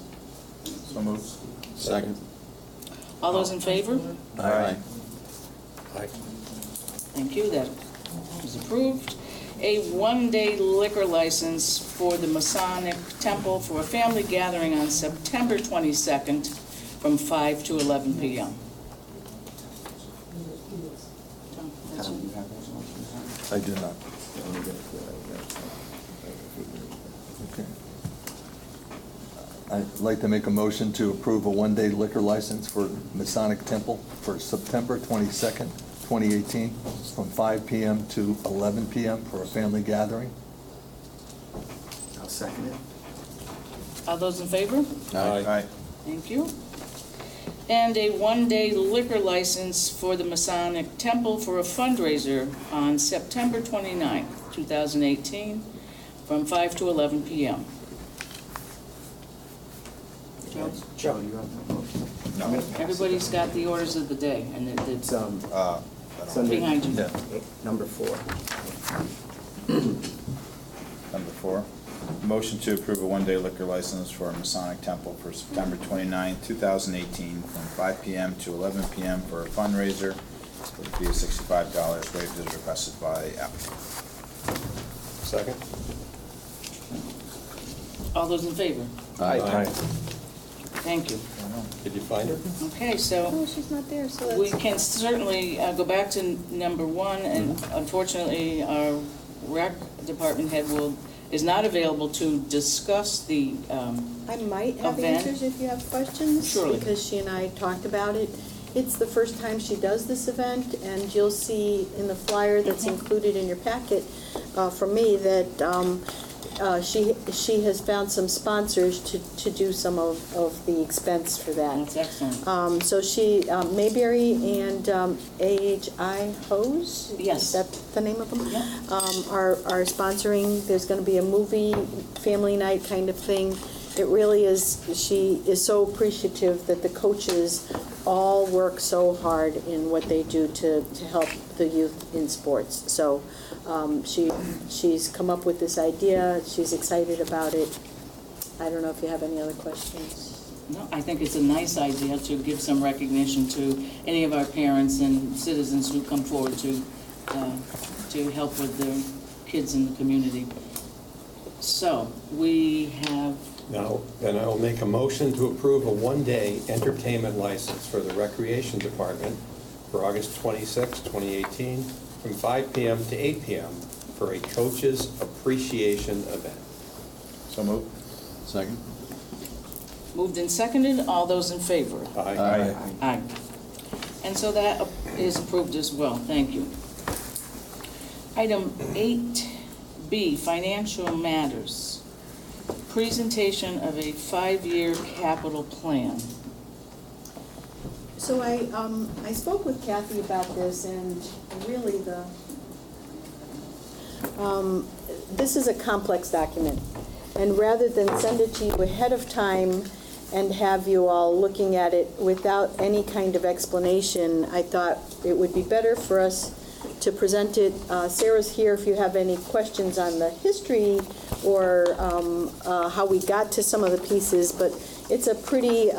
So moved. Second. All those in favor? Aye. Aye. Thank you, that approved a one-day liquor license for the Masonic Temple for a family gathering on September 22nd from 5 to 11 p.m. Tom, you have those motions? I do not. Okay. I'd like to make a motion to approve a one-day liquor license for Masonic Temple for September 22nd, 2018, from 5 p.m. to 11 p.m. for a family gathering. I'll second it. All those in favor? Aye. Thank you. And a one-day liquor license for the Masonic Temple for a fundraiser on September 29th, 2018, from 5 to 11 p.m. Joe, you have the motion? No. Everybody's got the orders of the day, and it's It's, I don't- it's under behind you. Yeah. number 4. Number 4, motion to approve a one-day liquor license for Masonic Temple for September 29, 2018, from 5 p.m. to 11 p.m. for a fundraiser with a fee of $65, waived as requested by applicant. Second? All those in favor? Aye. Thank you. Did you find her? Okay, so Oh, she's not there, so we that's, can certainly go back to number 1, and unfortunately, our rec department head is not available to discuss the, I might have event. answers if you have questions. Surely. Because she and I talked about it. It's the first time she does this event, and you'll see in the flyer that's included in your packet from me that she has found some sponsors to do some of the expense for that. that's excellent. So she, Mayberry and AHI Hose? Yes. Is that the name of them? Yeah. Are sponsoring, there's gonna be a movie, family night kind of thing. It really is, she is so appreciative that the coaches all work so hard in what they do to help the youth in sports. So she's come up with this idea, she's excited about it. I don't know if you have any other questions. No, I think it's a nice idea to give some recognition to any of our parents and citizens who come forward to help with their kids in the community. So, we have, Now, then I'll make a motion to approve a one-day entertainment license for the Recreation Department for August 26, 2018, from 5 p.m. to 8 p.m. for a coach's appreciation event. So moved. Second? moved and seconded, all those in favor? Aye. Aye. And so that is approved as well, thank you. Item 8B, financial matters. Presentation of a 5-year capital plan. So I spoke with Kathy about this, and really this is a complex document. And rather than send it to you ahead of time and have you all looking at it without any kind of explanation, I thought it would be better for us to present it. Sarah's here if you have any questions on the history or how we got to some of the pieces, but it's a pretty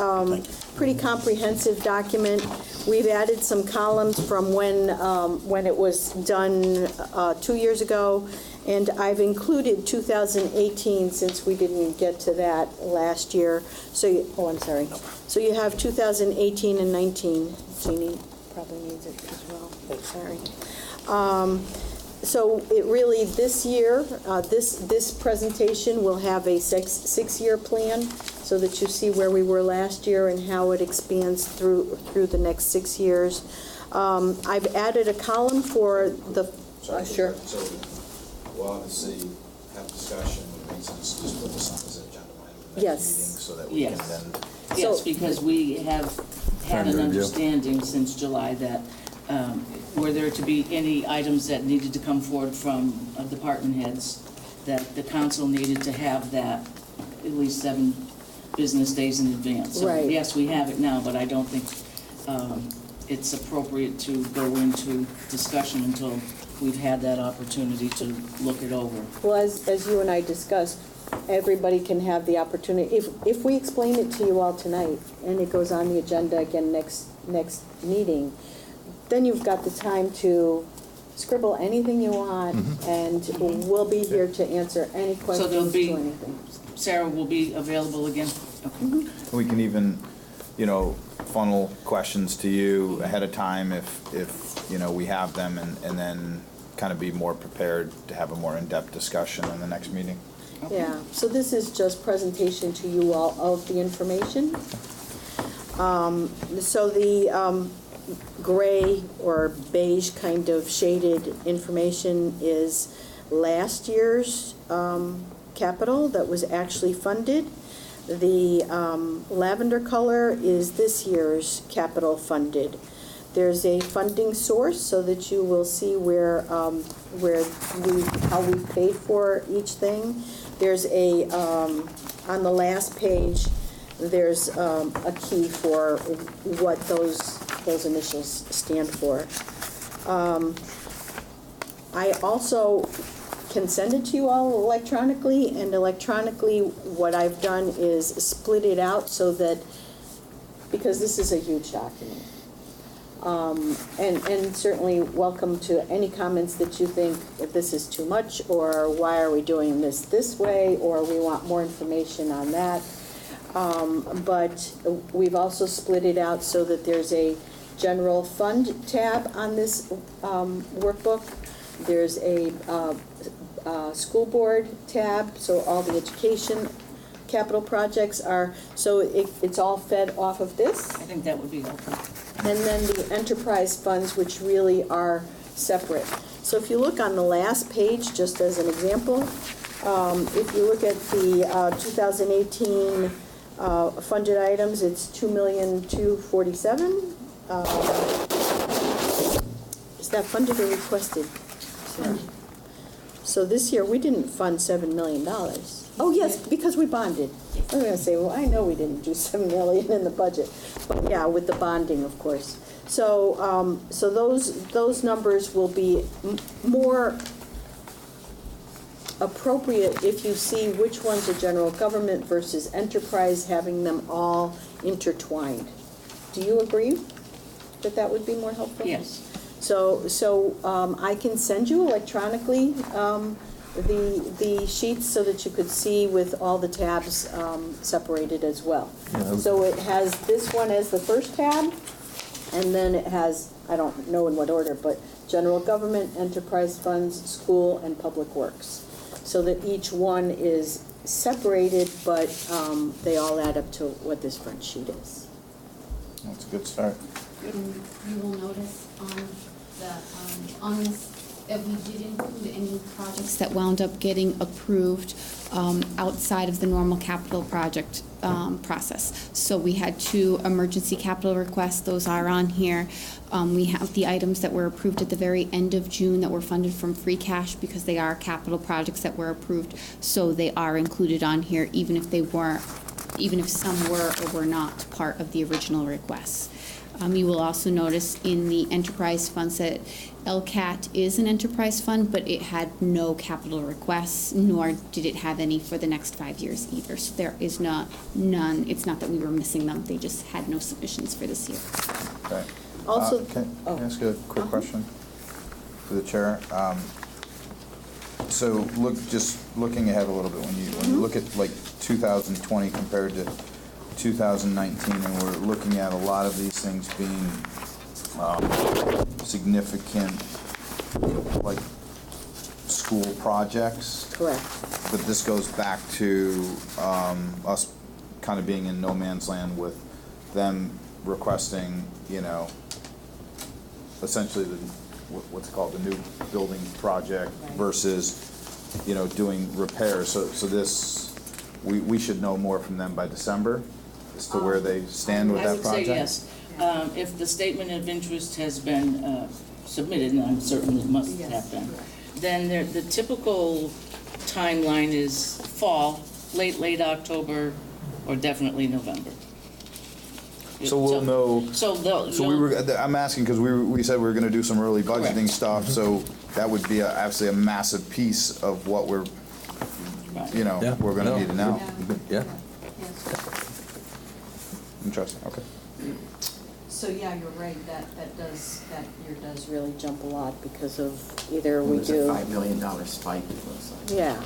comprehensive document. We've added some columns from when it was done 2 years ago, and I've included 2018 since we didn't get to that last year. So, I'm sorry. So you have 2018 and 19. Jeannie probably needs it as well. Sorry. So it really, this year, this presentation will have a six-year plan so that you see where we were last year and how it expands through the next 6 years. I've added a column for the, sure. So we'll obviously have discussion, it makes sense to just put this on as an agenda item for the next Yes. meeting so that we can Yes. then. Yes, So- because we have had Time an to review. understanding since July that were there to be any items that needed to come forward from department heads, that the council needed to have that at least 7 business days in advance. So, Right. yes, we have it now, but I don't think it's appropriate to go into discussion until we've had that opportunity to look it over. Well, as you and I discussed, everybody can have the opportunity. If we explain it to you all tonight, and it goes on the agenda again next meeting, then you've got the time to scribble anything you want, and we'll be here to answer any questions there'll be- to anything. Sarah will be available again? Okay. We can even, funnel questions to you ahead of time if we have them, and then kind of be more prepared to have a more in-depth discussion in the next meeting. Yeah, so this is just presentation to you all of the information. So the gray or beige kind of shaded information is last year's capital that was actually funded. The lavender color is this year's capital funded. There's a funding source so that you will see how we paid for each thing. There's on the last page, there's a key for what those initials stand for. I also can send it to you all electronically, and electronically what I've done is split it out so that, because this is a huge document. And certainly welcome to any comments that you think if this is too much, or why are we doing this way, or we want more information on that. But we've also split it out so that there's a general fund tab on this workbook. There's a school board tab, so all the education capital projects are, so it's all fed off of this. I think that would be helpful. And then the enterprise funds, which really are separate. So if you look on the last page, just as an example, if you look at the 2018 funded items, it's $2,247,000. Is that funded or requested? So this year, we didn't fund $7 million. Oh, yes, because we bonded. I'm going to say, well, I know we didn't do $7 million in the budget. But yeah, with the bonding, of course. So so those numbers will be more appropriate if you see which ones are general government versus enterprise, having them all intertwined. Do you agree that that would be more helpful? Yes. So I can send you electronically the sheets so that you could see with all the tabs separated as well. Yeah. So it has this one as the first tab, and then it has, I don't know in what order, but general government, enterprise funds, school, and public works. So that each one is separated, but they all add up to what this front sheet is. That's a good start. You will notice on this, that we did include any projects that wound up getting approved outside of the normal capital project process. So we had 2 emergency capital requests, those are on here. We have the items that were approved at the very end of June that were funded from free cash because they are capital projects that were approved, so they are included on here even if some were or were not part of the original requests. You will also notice in the enterprise funds that LCAT is an enterprise fund, but it had no capital requests, nor did it have any for the next 5 years either. So there is none. It's not that we were missing them. They just had no submissions for this year. Okay. Also, Can I ask a quick question for the chair? So looking ahead a little bit, when you look at like 2020 compared to 2019, and we're looking at a lot of these things being significant, like school projects. correct. But this goes back to us kind of being in no man's land with them requesting, essentially what's called the new building project versus, doing repairs. So this, we should know more from them by December as to where they stand with that project? I would say yes. If the statement of interest has been submitted, and I'm certain it must have been, then the typical timeline is fall, late October, or definitely November. So we'll know. So I'm asking because we said we were going to do some early budgeting Correct. stuff, so that would be obviously a massive piece of what we're, Right. we're going to need to know. Yeah. Interesting, okay. So, yeah, you're right, that year does really jump a lot because of either we It was a do. $5 million spike, it looks like. Yeah.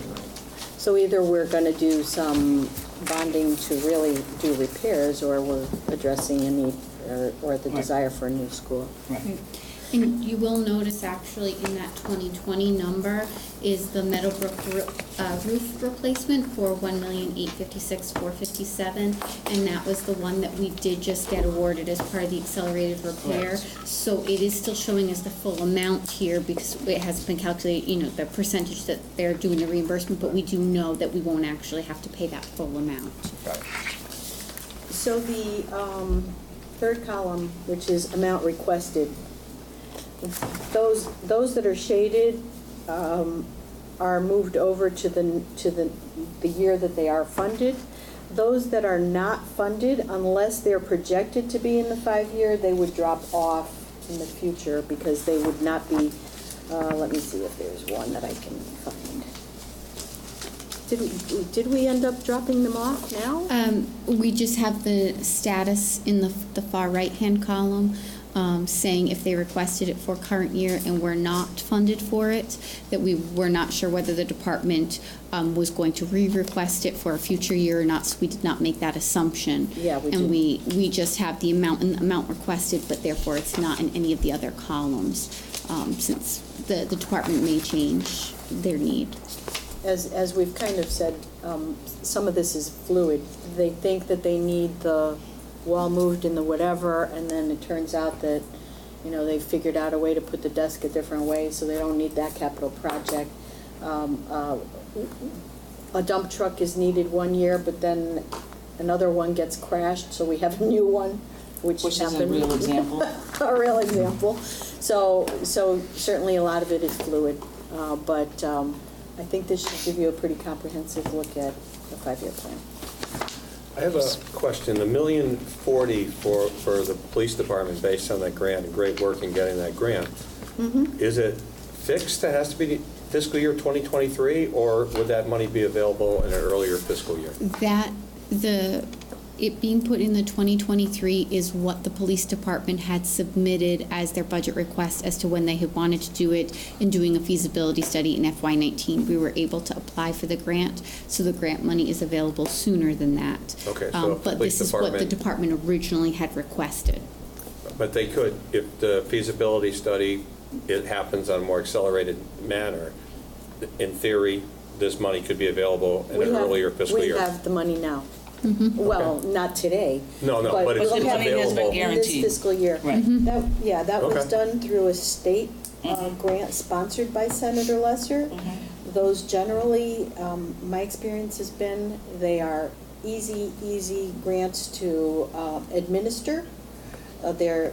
So either we're gonna do some bonding to really do repairs, or we're addressing a need, or the Right. desire for a new school. Right. And you will notice actually in that 2020 number is the Meadowbrook roof replacement for $1,856,457, and that was the one that we did just get awarded as part of the accelerated repair. Correct. So it is still showing us the full amount here because it has been calculated, the percentage that they're doing the reimbursement, but we do know that we won't actually have to pay that full amount. So the third column, which is amount requested, those that are shaded are moved over to the year that they are funded. Those that are not funded, unless they're projected to be in the 5-year, they would drop off in the future because they would not be, let me see if there's one that I can find. Did we end up dropping them off now? We just have the status in the far right-hand column, saying if they requested it for current year and were not funded for it, that we were not sure whether the department was going to re-request it for a future year or not, so we did not make that assumption. Yeah, we And did. we just have the amount requested, but therefore it's not in any of the other columns, since the department may change their need. As we've kind of said, some of this is fluid. They think that they need the wall moved in the whatever, and then it turns out that, they figured out a way to put the desk a different way, so they don't need that capital project. A dump truck is needed one year, but then another one gets crashed, so we have a new one, which Which is a happened. real example. A real example. So certainly a lot of it is fluid, but I think this should give you a pretty comprehensive look at the 5-year plan. I have a question. The $1,040,000 for the police department based on that grant, and great work in getting that grant. Is it fixed? It has to be fiscal year 2023, or would that money be available in an earlier fiscal year? It being put in the 2023 is what the police department had submitted as their budget request as to when they had wanted to do it in doing a feasibility study in FY19. We were able to apply for the grant, so the grant money is available sooner than that. Okay, so if the But police this is what the department- department originally had requested. But they could, if the feasibility study, it happens on a more accelerated manner, in theory, this money could be available in an earlier fiscal year. We have the money now. Well, not today. No, but it's we'll have it money has been available. in this guaranteed. fiscal year. Right. That was Okay. done through a state grant sponsored by Senator Lesser. Those generally, my experience has been, they are easy grants to administer.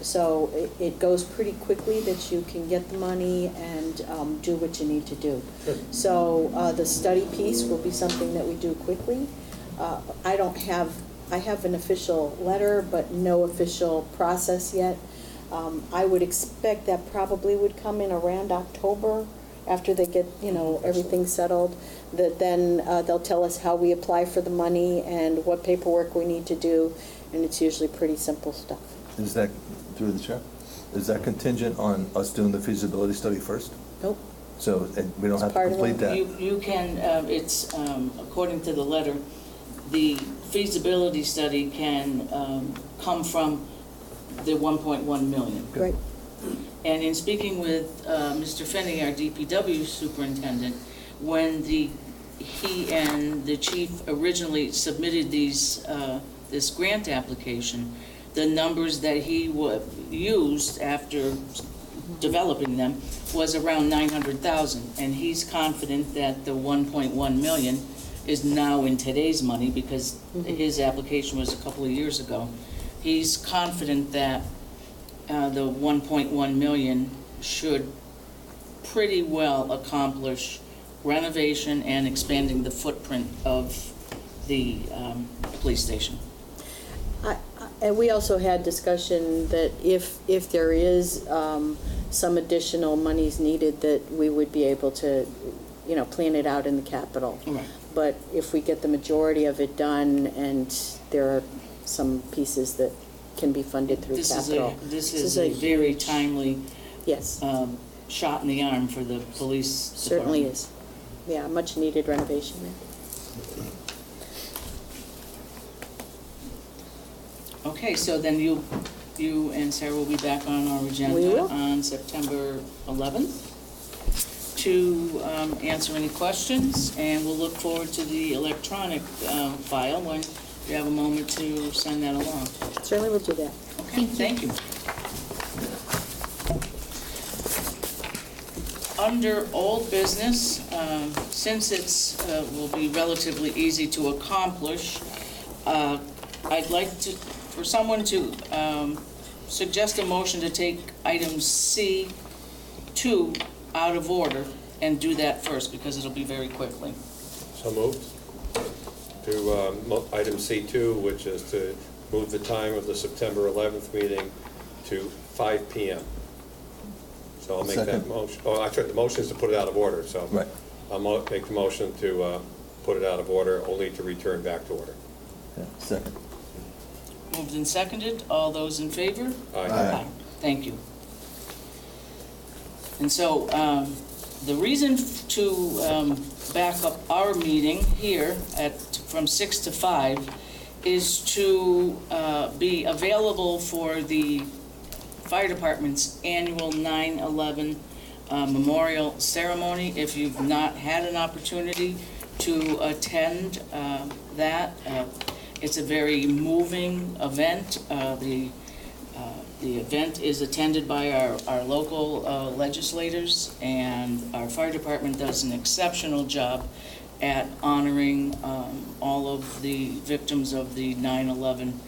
So it goes pretty quickly that you can get the money and do what you need to do. So the study piece will be something that we do quickly. I have an official letter, but no official process yet. I would expect that probably would come in around October, after they get, everything settled, that then they'll tell us how we apply for the money and what paperwork we need to do, and it's usually pretty simple stuff. Is that, through the chair, is that contingent on us doing the feasibility study first? Nope. So we don't have to part of complete that? You can, it's, according to the letter, the feasibility study can come from the 1.1 million. Right. And in speaking with Mr. Finney, our DPW superintendent, when he and the chief originally submitted this grant application, the numbers that he used after developing them was around 900,000, and he's confident that the 1.1 million is now in today's money, because his application was a couple of years ago. He's confident that the 1.1 million should pretty well accomplish renovation and expanding the footprint of the police station. And we also had discussion that if there is some additional monies needed, that we would be able to, plan it out in the capital. Right. But if we get the majority of it done, and there are some pieces that can be funded through capital. This is a very huge- timely Yes, shot in the arm for the police certainly department. is. Yeah, much needed renovation there. Okay, so then you and Sarah will be back on our We agenda will. on September 11th to answer any questions, and we'll look forward to the electronic file when you have a moment to send that along. Certainly will do that. Okay, thank you. Under old business, since it's, will be relatively easy to accomplish, I'd like to, for someone to suggest a motion to take item C2 out of order and do that first, because it'll be very quickly. So moved. To item C2, which is to move the time of the September 11th meeting to 5 PM. So I'll make that Second. motion. Oh, actually, the motion is to put it out of order, so. Right. I'll make the motion to put it out of order, only to return back to order. Yeah, second. Moved and seconded, all those in favor? Aye. Thank you. And so, the reason to back up our meeting here from 6 to 5 is to be available for the fire department's annual 9/11 memorial ceremony. If you've not had an opportunity to attend that, it's a very moving event. The event is attended by our local legislators, and our fire department does an exceptional job at honoring all of the victims of the 9/11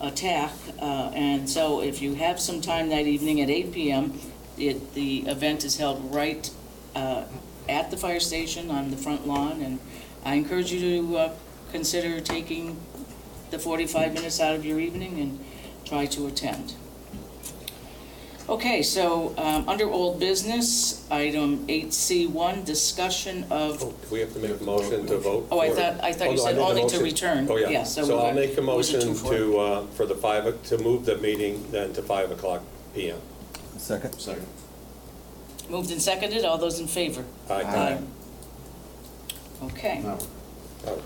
attack. And so if you have some time that evening at 8 p.m., the event is held right at the fire station on the front lawn, and I encourage you to consider taking the 45 minutes out of your evening and try to attend. Okay, so under old business, item 8C1, discussion of, Do we have to make a motion to vote? oh, I for it? thought you no, I said made the only to motion. return. Oh, yeah. Yes, so So I'll make a what was it motion for? for the to move the meeting then to 5 o'clock PM. Second? Second. Moved and seconded, all those in favor? Aye. Okay. No. Oh,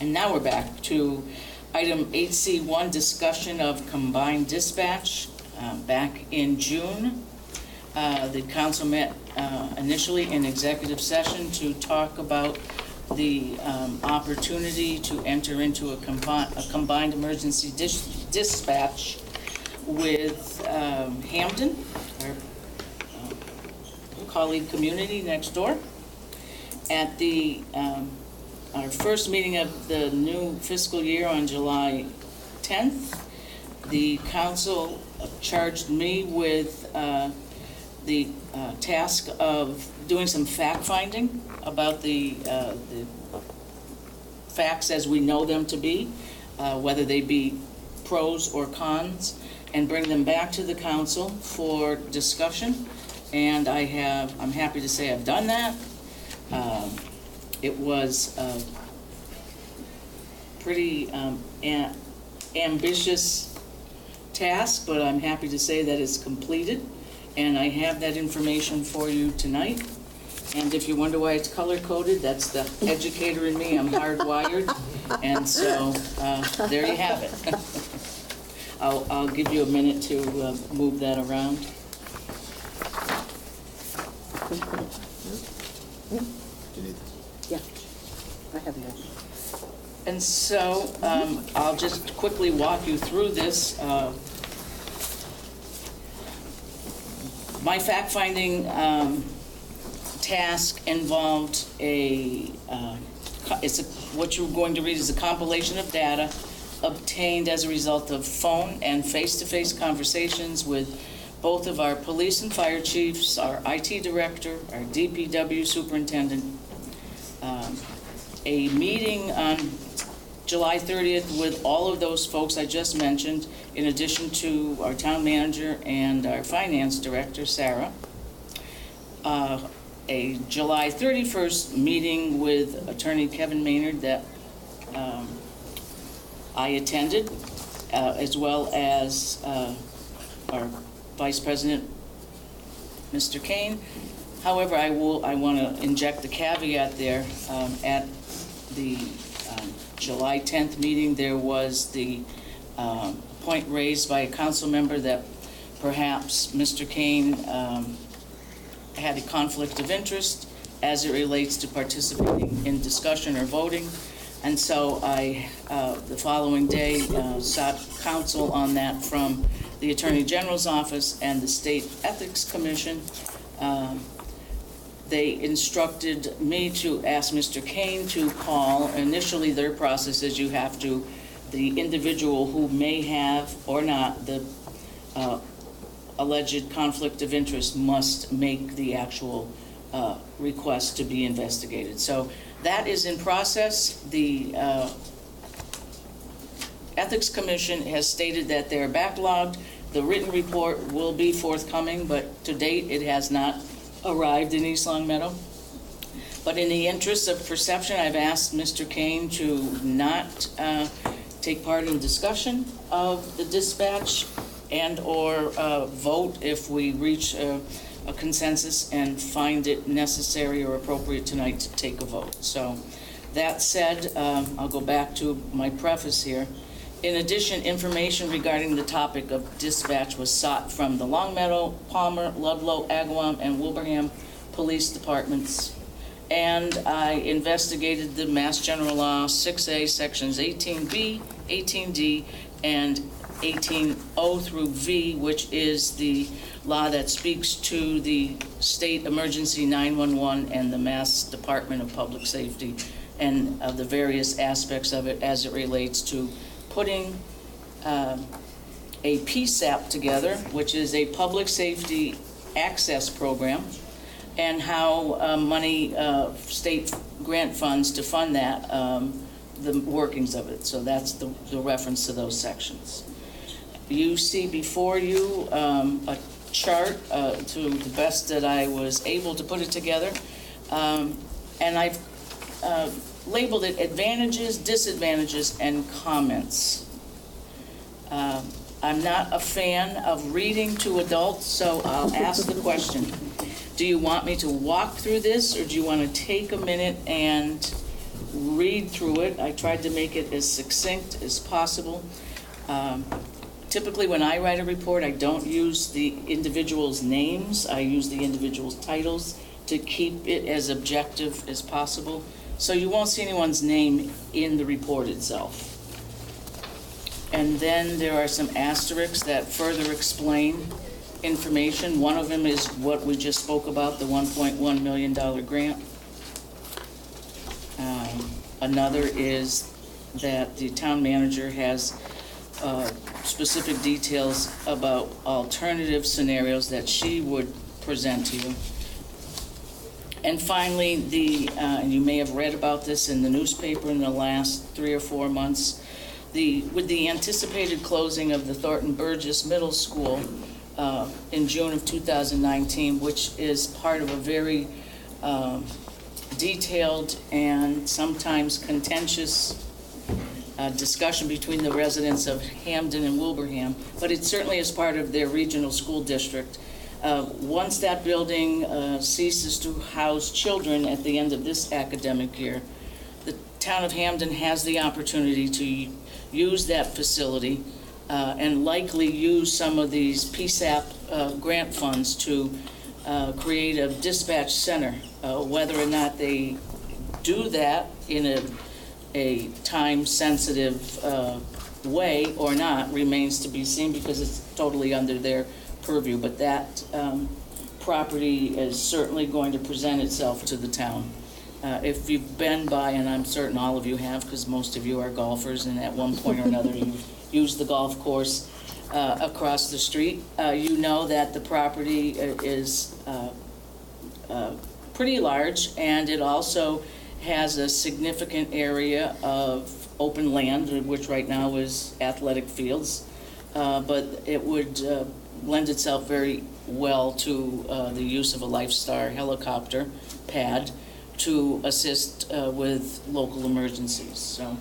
And now we're back to item 8C1, discussion of combined dispatch. Back in June, the council met initially in executive session to talk about the opportunity to enter into a combined emergency dispatch with Hampden, our colleague community next door. At the our first meeting of the new fiscal year on July 10th, the council charged me with the task of doing some fact-finding about the facts as we know them to be, whether they be pros or cons, and bring them back to the council for discussion. And I'm happy to say I've done that. It was a pretty ambitious task, but I'm happy to say that it's completed, and I have that information for you tonight. And if you wonder why it's color-coded, that's the educator in me. I'm hardwired, and so there you have it. I'll give you a minute to move that around. Do you need this? Yeah, I have that. And so, I'll just quickly walk you through this. My fact-finding task involved what you're going to read is a compilation of data obtained as a result of phone and face-to-face conversations with both of our police and fire chiefs, our IT director, our DPW superintendent. A meeting on July 30th with all of those folks I just mentioned, in addition to our town manager and our finance director, Sarah. A July 31st meeting with Attorney Kevin Maynard that I attended. as well as our Vice President, Mr. Kane. However, I want to inject the caveat there. At the July 10th meeting, there was the point raised by a council member that perhaps Mr. Kane had a conflict of interest as it relates to participating in discussion or voting. And so I, the following day, sought counsel on that from the Attorney General's office and the State Ethics Commission. They instructed me to ask Mr. Kane to call. Initially, their process is you have to, the individual who may have or not the alleged conflict of interest must make the actual request to be investigated. So that is in process. The Ethics Commission has stated that they're backlogged. The written report will be forthcoming, but to date it has not arrived in East Long Meadow. But in the interest of perception, I've asked Mr. Kane to not take part in discussion of the dispatch and or vote if we reach a consensus and find it necessary or appropriate tonight to take a vote. So that said, I'll go back to my preface here. In addition, information regarding the topic of dispatch was sought from the Longmeadow, Palmer, Ludlow, Agawam, and Wilbraham police departments. And I investigated the Mass General Law 6A, Sections 18B, 18D, and 18O through V, which is the law that speaks to the State Emergency 911 and the Mass Department of Public Safety, and the various aspects of it as it relates to putting a PSAP together, which is a public safety access program, and how money, state grant funds to fund that, the workings of it. So that's the reference to those sections. You see before you a chart to the best that I was able to put it together, and I've labeled it advantages, disadvantages, and comments. I'm not a fan of reading to adults, so I'll ask the question. Do you want me to walk through this, or do you want to take a minute and read through it? I tried to make it as succinct as possible. Typically, when I write a report, I don't use the individuals' names. I use the individuals' titles to keep it as objective as possible. So you won't see anyone's name in the report itself. And then there are some asterisks that further explain information. One of them is what we just spoke about, the $1.1 million grant. Another is that the town manager has specific details about alternative scenarios that she would present to you. And finally, and you may have read about this in the newspaper in the last 3 or 4 months, with the anticipated closing of the Thornton Burgess Middle School in June of 2019, which is part of a very detailed and sometimes contentious discussion between the residents of Hamden and Wilbraham, but it certainly is part of their regional school district. Once that building ceases to house children at the end of this academic year, the town of Hamden has the opportunity to use that facility and likely use some of these PSAP grant funds to create a dispatch center. Whether or not they do that in a time-sensitive way or not remains to be seen, because it's totally under their purview. But that property is certainly going to present itself to the town. If you've been by, and I'm certain all of you have, because most of you are golfers, and at one point or another you've used the golf course across the street, you know that the property is pretty large, and it also has a significant area of open land, which right now is athletic fields, but it would lend itself very well to the use of a Lifestar helicopter pad to assist with local emergencies. So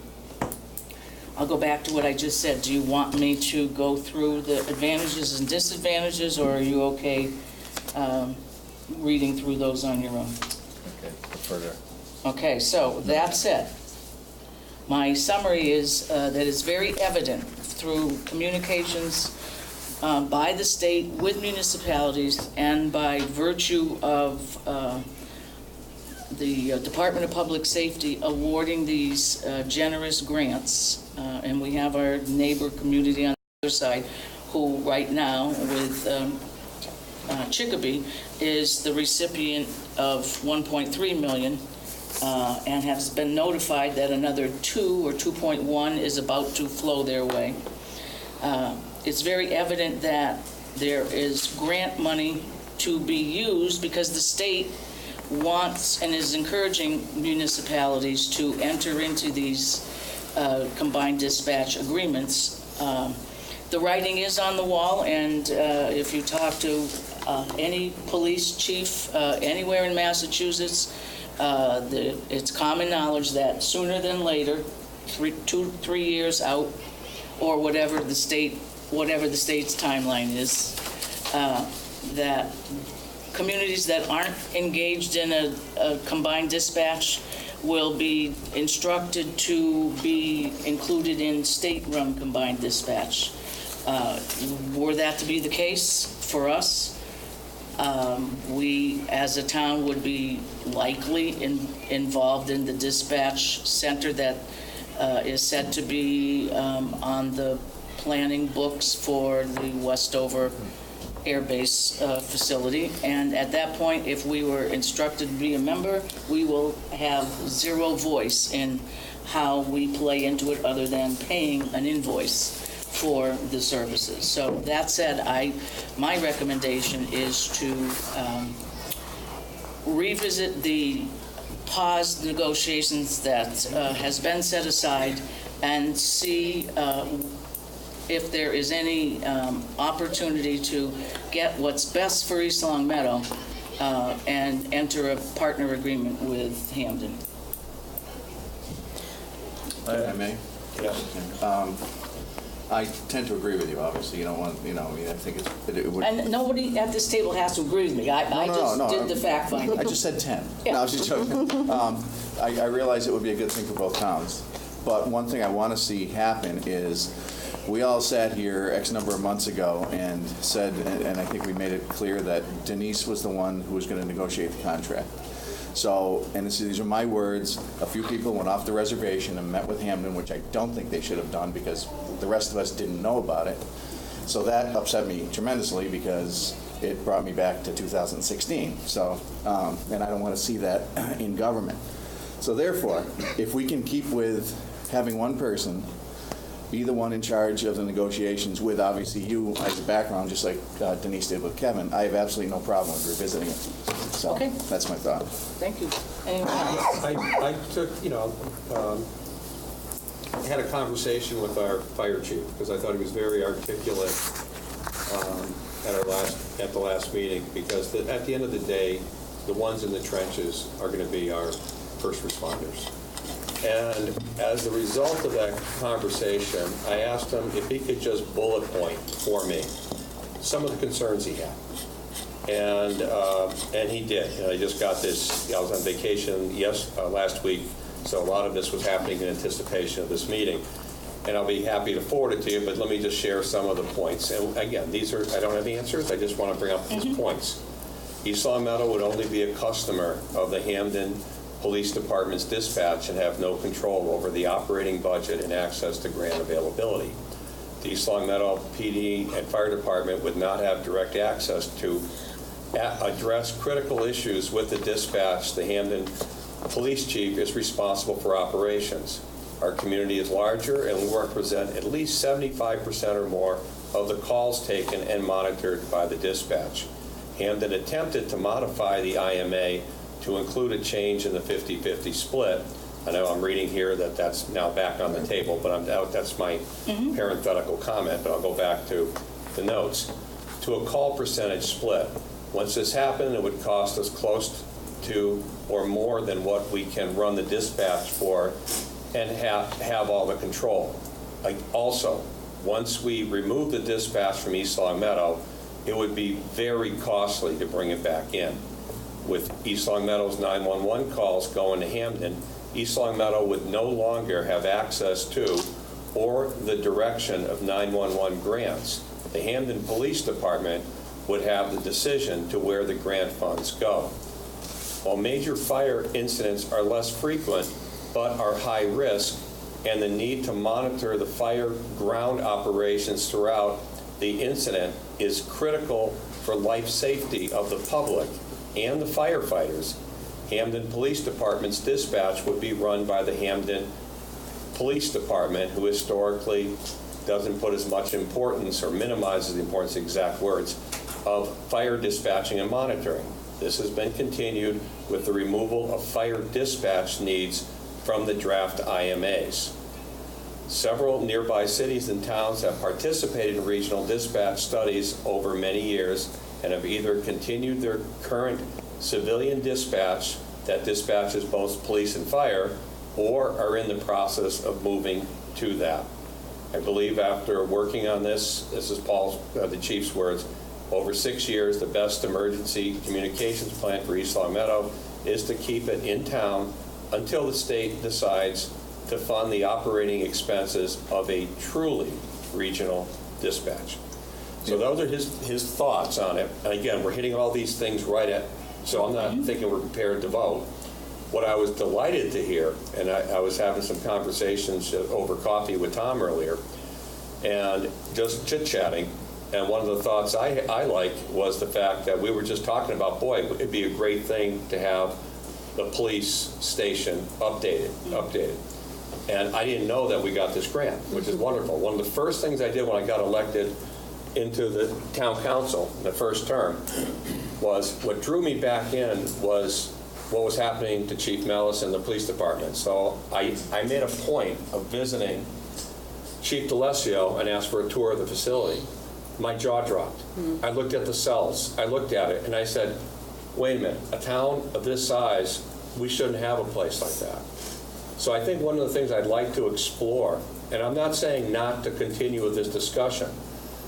I'll go back to what I just said. Do you want me to go through the advantages and disadvantages, or are you okay reading through those on your own? Okay, further. Okay, so that said, my summary is that it's very evident through communications by the state with municipalities and by virtue of the Department of Public Safety awarding these generous grants, and we have our neighbor community on the other side who right now with Chicopee is the recipient of $1.3 million and has been notified that another 2 or 2.1 is about to flow their way. It's very evident that there is grant money to be used because the state wants and is encouraging municipalities to enter into these combined dispatch agreements. The writing is on the wall, and if you talk to any police chief anywhere in Massachusetts, it's common knowledge that sooner than later, 2-3 years out, or whatever the state's timeline is, that communities that aren't engaged in a combined dispatch will be instructed to be included in state-run combined dispatch. Were that to be the case for us, we as a town would be likely involved in the dispatch center that is said to be on the planning books for the Westover Air Base facility. And at that point, if we were instructed to be a member, we will have zero voice in how we play into it other than paying an invoice for the services. So that said, my recommendation is to revisit the paused negotiations that has been set aside and see if there is any opportunity to get what's best for East Long Meadow and enter a partner agreement with Hampden. If I may? Yes. I tend to agree with you, obviously. You don't want, I mean, I think it would. And nobody at this table has to agree with me. I just did the fact finding. I just said 10. Yeah. No, I was just joking. I realize it would be a good thing for both towns. But one thing I want to see happen is we all sat here X number of months ago and said, and I think we made it clear that Denise was the one who was going to negotiate the contract. So, and these are my words, a few people went off the reservation and met with Hampden, which I don't think they should have done because the rest of us didn't know about it. So that upset me tremendously because it brought me back to 2016. So, and I don't want to see that in government. So therefore, if we can keep with having one person be the one in charge of the negotiations with obviously you as a background, just like Denise did with Kevin, I have absolutely no problem with revisiting it. So Okay. that's my thought. Thank you. Anyone else? I took, had a conversation with our fire chief because I thought he was very articulate at the last meeting, because at the end of the day, the ones in the trenches are going to be our first responders. And as a result of that conversation, I asked him if he could just bullet point for me some of the concerns he had. And he did. And I just got this. I was on vacation last week, so a lot of this was happening in anticipation of this meeting. And I'll be happy to forward it to you, but let me just share some of the points. And again, I don't have the answers. I just want to bring up these points. East Long Meadow would only be a customer of the Hampden Police Department's dispatch and have no control over the operating budget and access to grant availability. The East Long Meadow PD and Fire Department would not have direct access to address critical issues with the dispatch. The Hampden Police Chief is responsible for operations. Our community is larger, and we represent at least 75% or more of the calls taken and monitored by the dispatch. Hampden attempted to modify the IMA to include a change in the 50-50 split. I know I'm reading here that that's now back on the table, but that's my parenthetical comment, but I'll go back to the notes. To a call percentage split. Once this happened, it would cost us close to or more than what we can run the dispatch for and have all the control. Also, once we remove the dispatch from East Long Meadow, it would be very costly to bring it back in. With East Long Meadow's 911 calls going to Hamden, East Long Meadow would no longer have access to or the direction of 911 grants. The Hamden Police Department would have the decision to where the grant funds go. While major fire incidents are less frequent but are high risk, and the need to monitor the fire ground operations throughout the incident is critical for life safety of the public and the firefighters, Hamden Police Department's dispatch would be run by the Hamden Police Department, who historically doesn't put as much importance or minimizes the importance, exact words, of fire dispatching and monitoring. This has been continued with the removal of fire dispatch needs from the draft IMAs. Several nearby cities and towns have participated in regional dispatch studies over many years and have either continued their current civilian dispatch that dispatches both police and fire, or are in the process of moving to that. I believe after working on this is Paul's, the chief's words, over 6 years, the best emergency communications plan for East Long Meadow is to keep it in town until the state decides to fund the operating expenses of a truly regional dispatch. So those are his thoughts on it. And again, we're hitting all these things right at, so I'm not thinking we're prepared to vote. What I was delighted to hear, and I was having some conversations over coffee with Tom earlier, and just chit-chatting, and one of the thoughts I like was the fact that we were just talking about, boy, it'd be a great thing to have the police station updated. And I didn't know that we got this grant, which is wonderful. One of the first things I did when I got elected into the town council, the first term, was what drew me back in was what was happening to Chief Mellis and the police department. So I made a point of visiting Chief DeLessio and asked for a tour of the facility. My jaw dropped. I looked at the cells. I looked at it and I said, wait a minute, a town of this size, we shouldn't have a place like that. So I think one of the things I'd like to explore, and I'm not saying not to continue with this discussion,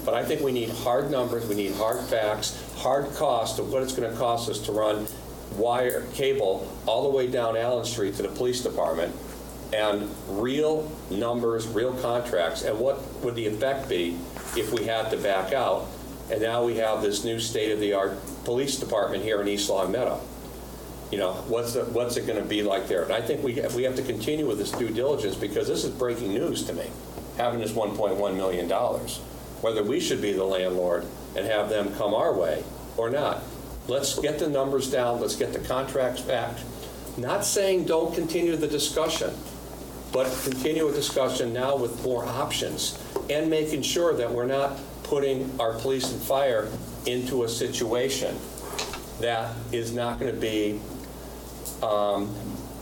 but I think we need hard numbers, we need hard facts, hard cost of what it's going to cost us to run wire cable all the way down Allen Street to the police department, and real numbers, real contracts, and what would the effect be if we had to back out. And now we have this new state-of-the-art police department here in East Long Meadow. You know, what's it going to be like there? And I think we have to continue with this due diligence, because this is breaking news to me, having this $1.1 million. Whether we should be the landlord and have them come our way or not. Let's get the numbers down. Let's get the contracts back. Not saying don't continue the discussion, but continue a discussion now with more options and making sure that we're not putting our police and fire into a situation that is not going to be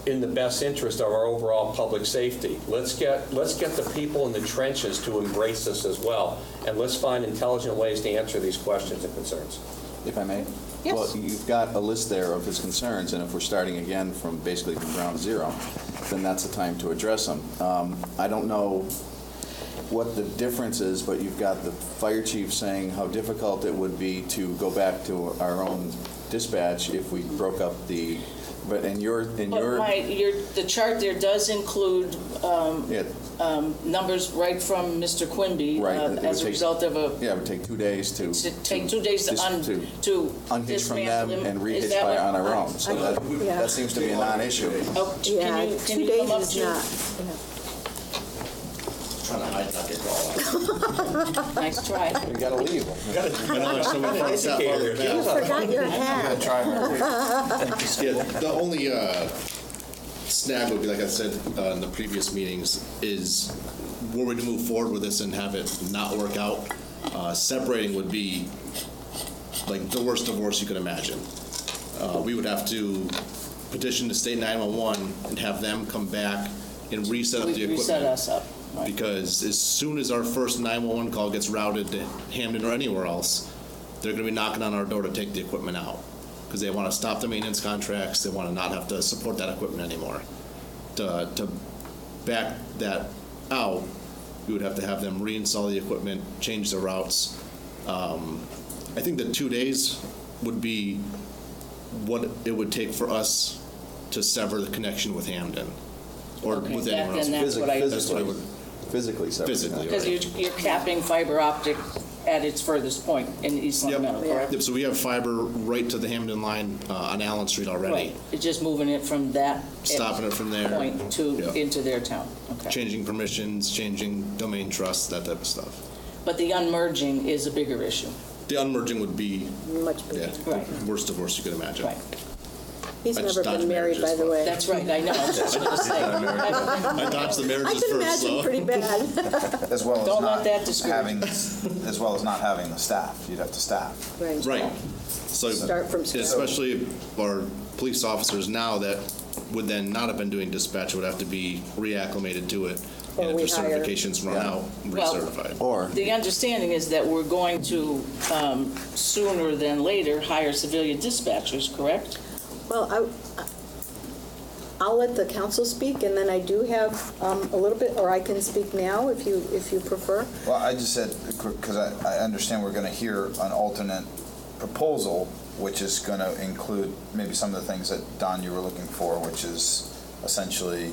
in the best interest of our overall public safety. Let's get the people in the trenches to embrace this as well, and let's find intelligent ways to answer these questions and concerns. If I may? Yes. Well, you've got a list there of his concerns, and if we're starting again from basically from ground zero, then that's the time to address them. I don't know what the difference is, but you've got the fire chief saying how difficult it would be to go back to our own dispatch if we broke up the, but in your The chart there does include numbers right from Mr. Quimby, Right, as a result of a. Yeah, it would take 2 days to take 2 days to unhitch from them dismantle him. and Is rehitch that what- on our own. So that seems to be a non-issue. Oh, Yeah, can 2 you days come up is to? not. Trying to hide that call. Nice try. You got to leave. You forgot your hat. The only snag would be, like I said in the previous meetings, is were we to move forward with this and have it not work out, separating would be like the worst divorce you could imagine. We would have to petition the state 911 and have them come back and reset up the equipment. Reset us up. Right. Because as soon as our first 911 call gets routed to Hamden or anywhere else, they're going to be knocking on our door to take the equipment out, because they want to stop the maintenance contracts. They want to not have to support that equipment anymore. To back that out, We would have to have them reinstall the equipment, change the routes. I think that 2 days would be what it would take for us to sever the connection with Hamden, or Okay, with that- anyone else. then that's what I- That's what I would, Physically separate. physically, Because right. you're capping fiber optic at its furthest point in East Long Yep. Meadow, correct? Yep, so we have fiber right to the Hamden line on Allen Street already. Right, it's just moving it from that Stopping it from there. point to, Yeah. into their town, okay. Changing permissions, changing domain trusts, that type of stuff. But the unmerging is a bigger issue. The unmerging would be, Much yeah, bigger. Right. worst divorce you could imagine. Right. He's I just never dodged been married, by marriages, the but- way. That's right, I know, I was just gonna say. I dodged the I marriages can first, imagine so. pretty bad. As well as Don't let not that discourage having, as well as not having the staff. You'd have to staff. Right. Right. So, Start from scratch. especially our police officers now that would then not have been doing dispatch would have to be reacclimated to it. Or And we if their hire- certifications run out, Well- recertified. Or, The understanding is that we're going to, sooner than later, hire civilian dispatchers, correct? Well, I'll let the council speak, and then I do have a little bit, or I can speak now if you prefer. Well, I just said, because I understand we're going to hear an alternate proposal, which is going to include maybe some of the things that, Don, you were looking for, which is essentially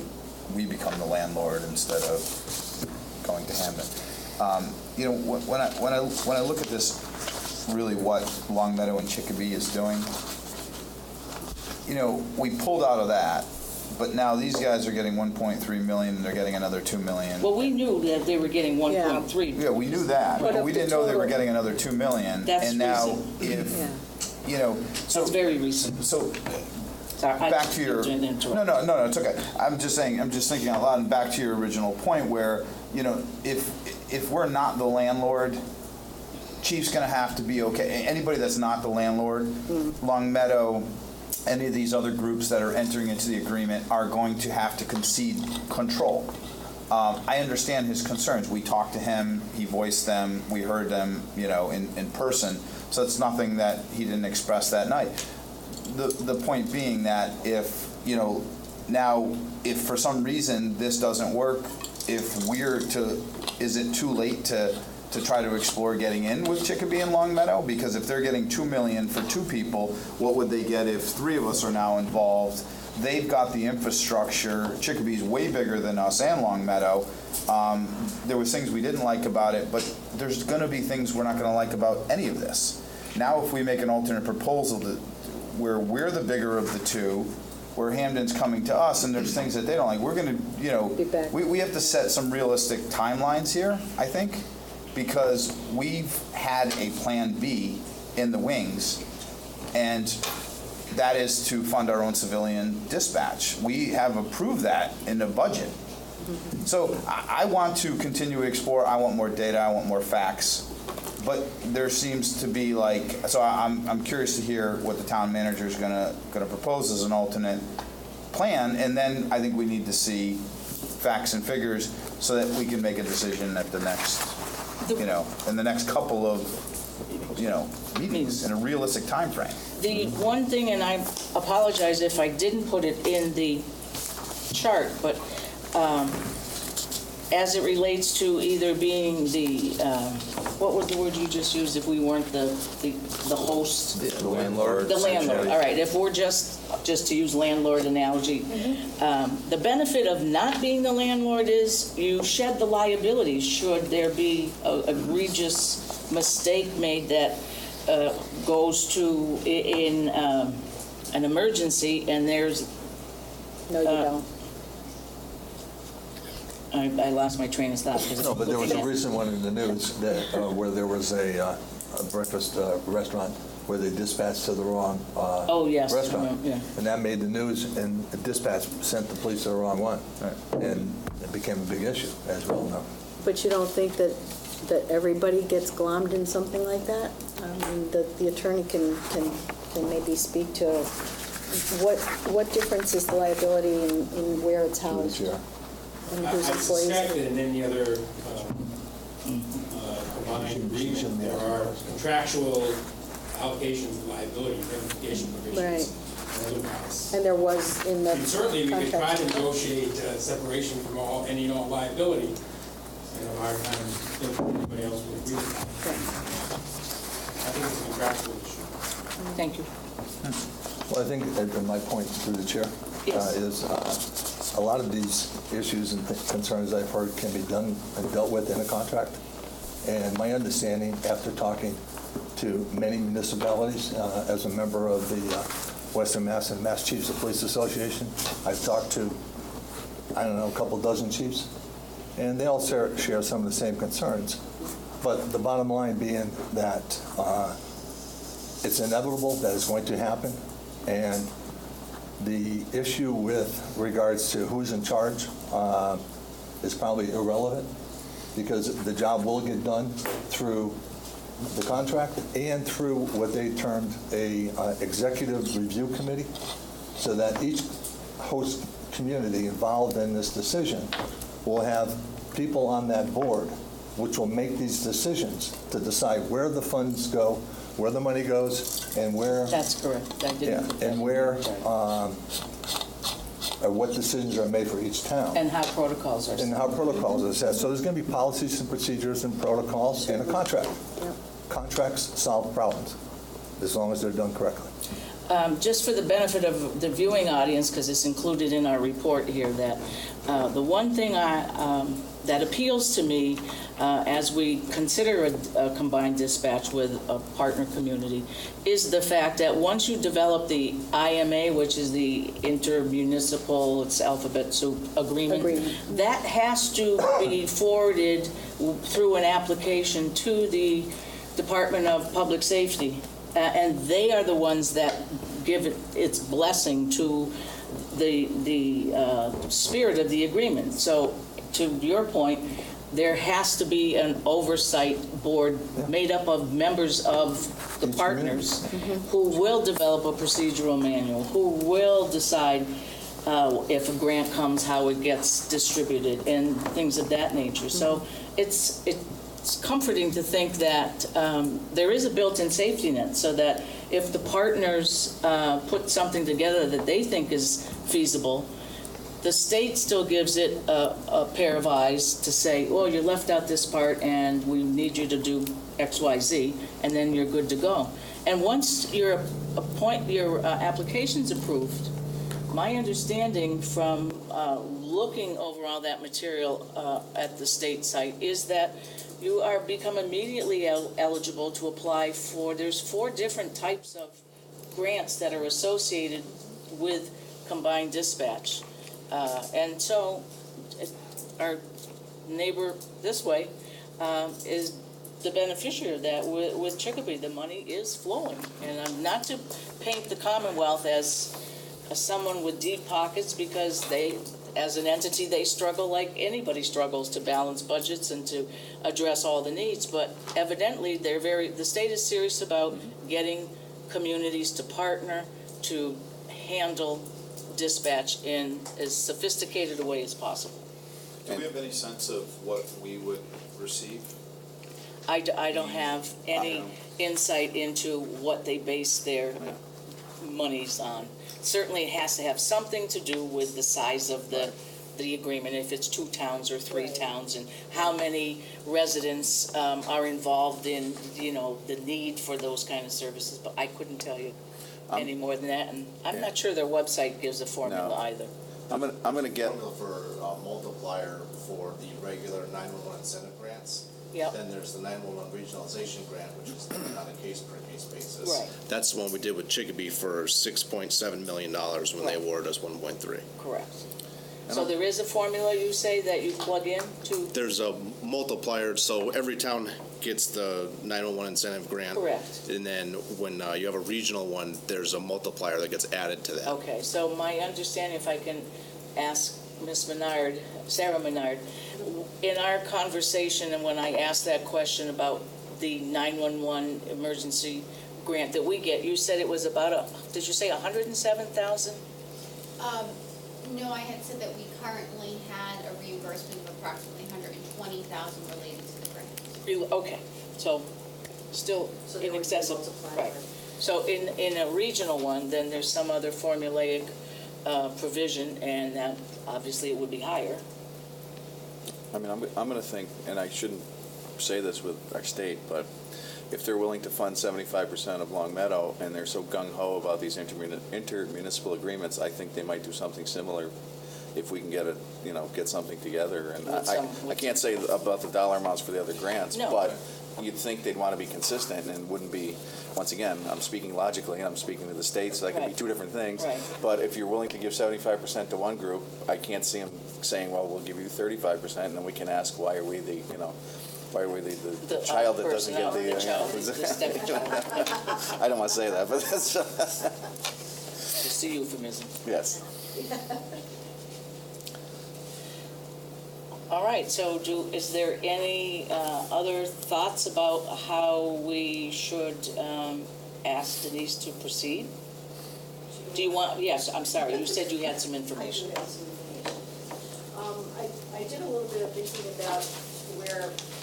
we become the landlord instead of going to Hamden. You know, when I look at this, really what Long Meadow and Chicopee is doing, you know, we pulled out of that, but now these guys are getting 1.3 million, and they're getting another 2 million. Well, we knew that they were getting 1.3. Yeah, we knew that, But but of we the didn't know they were total- getting another 2 million. That's And now, recent. Yeah. if, you know, so, It's very recent. so, Sorry, I back to your, didn't interrupt. no, it's okay. I'm just saying, I'm just thinking out loud, and back to your original point where, you know, if we're not the landlord, Chief's gonna have to be okay. Anybody that's not the landlord, Long Meadow, any of these other groups that are entering into the agreement are going to have to concede control. I understand his concerns. We talked to him, he voiced them, we heard them, you know, in person. So it's nothing that he didn't express that night. The point being that if, you know, now, if for some reason this doesn't work, if we're to, is it too late to try to explore getting in with Chicopee and Long Meadow? Because if they're getting 2 million for 2 people, what would they get if 3 of us are now involved? They've got the infrastructure. Chicopee's way bigger than us and Long Meadow. There was things we didn't like about it, but there's gonna be things we're not gonna like about any of this. Now, if we make an alternate proposal that, where we're the bigger of the two, where Hamden's coming to us and there's things that they don't like, we're gonna, you know, Be back. we have to set some realistic timelines here, I think, because we've had a Plan B in the wings, and that is to fund our own civilian dispatch. We have approved that in the budget. So I want to continue to explore, I want more data, I want more facts, but there seems to be like, so I'm curious to hear what the town manager is gonna propose as an alternate plan, and then I think we need to see facts and figures so that we can make a decision at the next, you know, in the next couple of, you know, meetings in a realistic time frame. The one thing, and I apologize if I didn't put it in the chart, but as it relates to either being the, what was the word you just used, if we weren't the host? the landlord. The landlord, essentially. all right, if we're just to use landlord analogy, the benefit of not being the landlord is you shed the liability should there be a egregious mistake made that goes to in an emergency, and there's, No, you don't. I lost my train of thought. 'cause No, but there was a looking at- recent one in the news that, where there was a breakfast restaurant where they dispatched to the wrong Oh, yes, restaurant. yeah. And that made the news, and the dispatch sent the police to the wrong one. And it became a big issue, as well know. But you don't think that everybody gets glommed in something like that? I mean, the attorney can maybe speak to what difference is the liability in where it's housed? Yeah. And I whose employees? suspect that in any other combined agreement, there are contractual allocations of liability, indemnification provisions. and otherwise. And there was in the And certainly, we could try contract. to negotiate separation from any and all liability. have a hard time thinking anybody else would agree with that. I think it's a contractual issue. Thank you. Well, I think, and my point through the chair, Yes. is a lot of these issues and concerns I've heard can be done and dealt with in a contract. And my understanding, after talking to many municipalities, as a member of the Western Mass and Mass Chiefs of Police Association, I've talked to, I don't know, a couple dozen chiefs, and they all share some of the same concerns. But the bottom line being that it's inevitable that it's going to happen, and the issue with regards to who's in charge is probably irrelevant, because the job will get done through the contract and through what they termed a executive review committee, so that each host community involved in this decision will have people on that board which will make these decisions to decide where the funds go, where the money goes, and where, That's correct. I didn't. and where, or what decisions are made for each town. And how protocols are. And how protocols are set. So there's going to be policies and procedures and protocols and a contract. Contracts solve problems, as long as they're done correctly. Just for the benefit of the viewing audience, because it's included in our report here, that the one thing that appeals to me as we consider a combined dispatch with a partner community is the fact that once you develop the IMA, which is the intermunicipal, it's alphabet soup agreement, that has to be forwarded through an application to the Department of Public Safety. And they are the ones that give its blessing to the spirit of the agreement. So to your point, there has to be an oversight board made up of members of the partners who will develop a procedural manual, who will decide if a grant comes, how it gets distributed, and things of that nature. So it's comforting to think that there is a built-in safety net, so that if the partners put something together that they think is feasible, the state still gives it a pair of eyes to say, well, you left out this part and we need you to do X, Y, Z, and then you're good to go. And once your application's approved, my understanding from looking over all that material at the state site is that you become immediately eligible to apply for, there's 4 different types of grants that are associated with combined dispatch. And so our neighbor this way is the beneficiary of that. With Chicopee, the money is flowing. And I'm not to paint the Commonwealth as someone with deep pockets, because they, as an entity, they struggle like anybody struggles to balance budgets and to address all the needs. But evidently, the state is serious about getting communities to partner to handle dispatch in as sophisticated a way as possible. Do we have any sense of what we would receive? I don't have any insight into what they base their monies on. Certainly it has to have something to do with the size of the agreement, if it's 2 towns or 3 towns, and how many residents are involved in, the need for those kind of services. But I couldn't tell you any more than that, and I'm not sure their website gives a formula either. I'm gonna get Formula for multiplier for the regular 911 incentive grants. Yep. Then there's the 911 regionalization grant, which is done on a case-per-case basis. Right. That's the one we did with Chicopee for $6.7 million when they awarded us 1.3. Correct. So there is a formula, you say, that you plug in to? There's a multiplier, so every town gets the 911 incentive grant. Correct. And then when you have a regional one, there's a multiplier that gets added to that. Okay, so my understanding, if I can ask Ms. Menard, Sarah Menard, in our conversation and when I asked that question about the 911 emergency grant that we get, you said it was about did you say 107,000? No, I had said that we currently had a reimbursement of approximately 120,000 related to the grant. Okay, so still in excess of, right. So in a regional one, then there's some other formulaic provision, and that obviously it would be higher. I mean, I'm gonna think, and I shouldn't say this with our state, but if they're willing to fund 75% of Long Meadow and they're so gung-ho about these intermunicipal agreements, I think they might do something similar if we can get it, get something together. And I can't say about the dollar amounts for the other grants, No. but you'd think they'd want to be consistent and wouldn't be, once again, I'm speaking logically and I'm speaking to the state, so that could be Right. two different things. Right. But if you're willing to give 75% to one group, I can't see them saying, well, we'll give you 35%, and then we can ask, why are we the child that doesn't get the... The child, the stepchild. I don't want to say that, but that's... Just a euphemism. Yes. All right, so is there any other thoughts about how we should ask Denise to proceed? Do you want, yes, I'm sorry, you said you had some information. I do have some information. I did a little bit of thinking about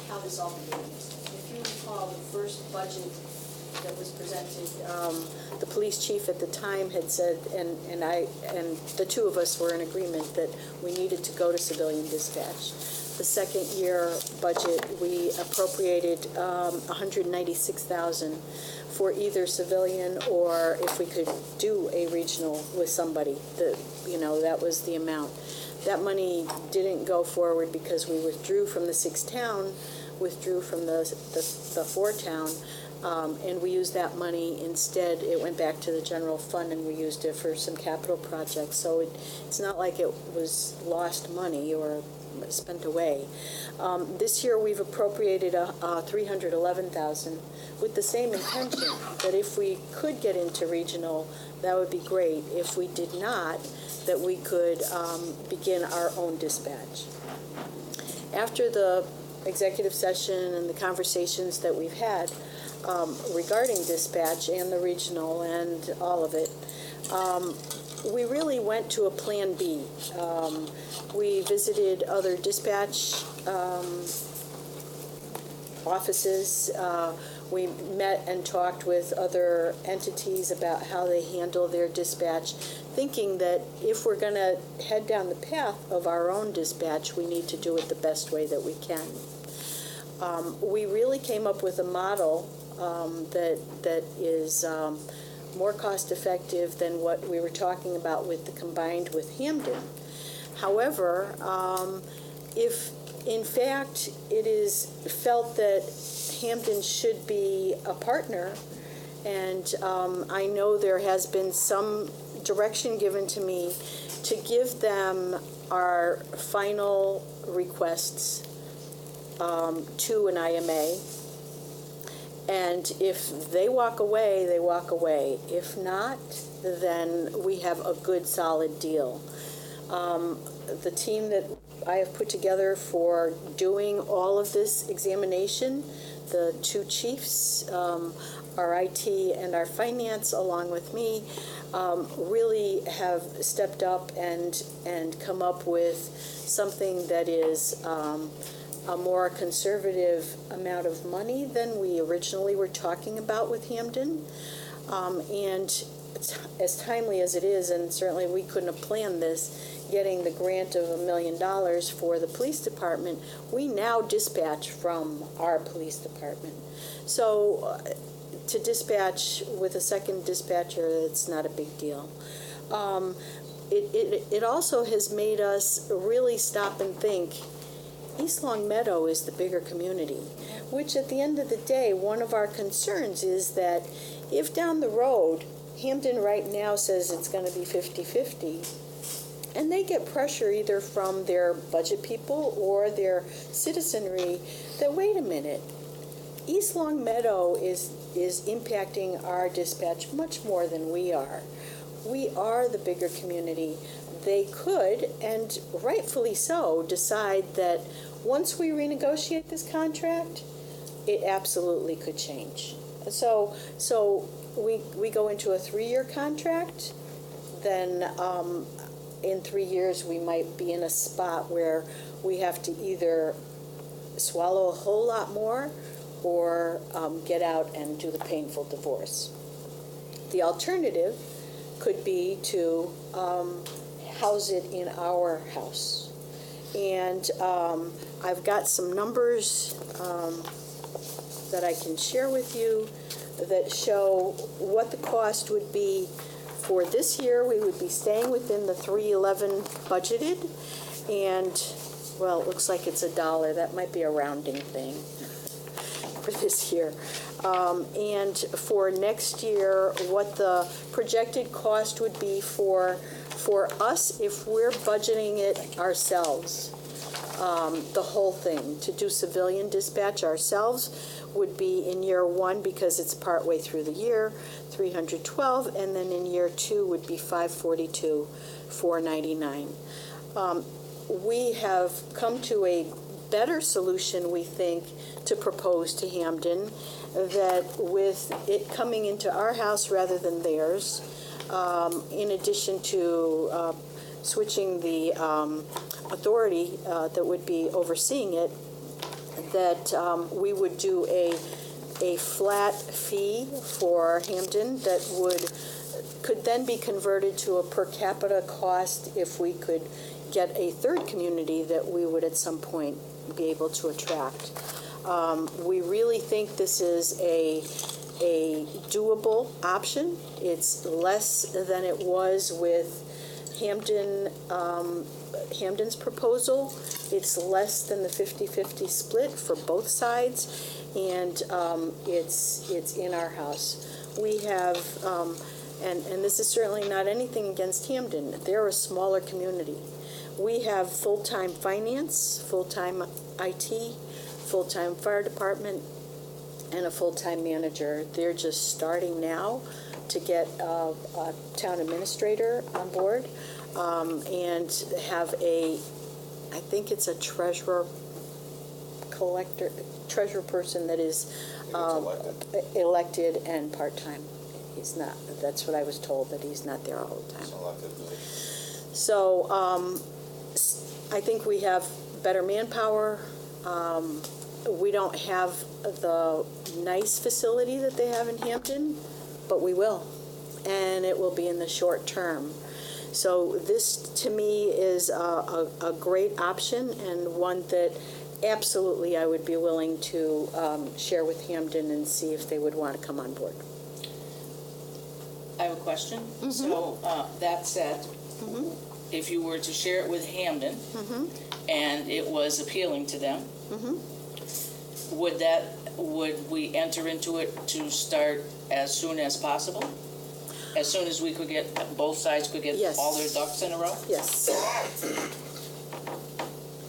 how this all began. If you recall, the first budget that was presented, the police chief at the time had said, and the two of us were in agreement that we needed to go to civilian dispatch. The second year budget, we appropriated $196,000 for either civilian, or if we could do a regional with somebody, that was the amount. That money didn't go forward because we withdrew from the 6-town, withdrew from the 4-town, and we used that money instead. It went back to the general fund, and we used it for some capital projects. So it's not like it was lost money or spent away. This year we've appropriated $311,000 with the same intention that if we could get into regional, that would be great. If we did not, that we could begin our own dispatch. After the executive session and the conversations that we've had regarding dispatch and the regional and all of it, we really went to a plan B. We visited other dispatch offices. We met and talked with other entities about how they handle their dispatch, thinking that if we're going to head down the path of our own dispatch, we need to do it the best way that we can. We really came up with a model that is more cost-effective than what we were talking about with the combined with Hampden. However, if in fact it is felt that Hampden should be a partner, and I know there has been some direction given to me to give them our final requests to an IMA. And if they walk away, they walk away. If not, then we have a good, solid deal. The team that I have put together for doing all of this examination, the two chiefs, our IT and our finance, along with me, really have stepped up and come up with something that is a more conservative amount of money than we originally were talking about with Hampden. And as timely as it is, and certainly we couldn't have planned this, getting the grant of $1 million for the police department, we now dispatch from our police department. So to dispatch with a second dispatcher, it's not a big deal. It also has made us really stop and think, East Long Meadow is the bigger community, which at the end of the day, one of our concerns is that if down the road, Hampden right now says it's going to be 50-50, and they get pressure either from their budget people or their citizenry that, wait a minute, East Long Meadow is impacting our dispatch much more than we are. We are the bigger community. They could, and rightfully so, decide that once we renegotiate this contract, it absolutely could change. So we go into a 3-year contract, then in 3 years we might be in a spot where we have to either swallow a whole lot more or get out and do the painful divorce. The alternative could be to house it in our house. And I've got some numbers that I can share with you that show what the cost would be for this year. We would be staying within the 311 budgeted, and, well, it looks like it's $1. That might be a rounding thing for this year. And for next year, what the projected cost would be for us if we're budgeting it ourselves. The whole thing, to do civilian dispatch ourselves, would be in year 1, because it's partway through the year, $312, and then in year 2 would be $542, $499. We have come to a better solution, we think, to propose to Hampden, that with it coming into our house rather than theirs, in addition to switching the authority that would be overseeing it, that we would do a flat fee for Hampden that could then be converted to a per capita cost if we could get a third community that we would at some point be able to attract. We really think this is a doable option. It's less than it was with Hampden's proposal. It's less than the 50-50 split for both sides, and it's in our house. We have, and this is certainly not anything against Hampden. They're a smaller community. We have full-time finance, full-time IT, full-time fire department, and a full-time manager. They're just starting now to get a town administrator on board, and have I think it's a treasurer person that is elected and part-time. He's not, that's what I was told, that he's not there all the time. So I think we have better manpower. We don't have the nice facility that they have in Hampton, but we will, and it will be in the short term. So this, to me, is a great option, and one that absolutely I would be willing to share with Hampden and see if they would want to come on board. I have a question. So that said, if you were to share it with Hampden and it was appealing to them, would we enter into it to start as soon as possible? As soon as we could get, both sides could get Yes. all their ducks in a row? Yes.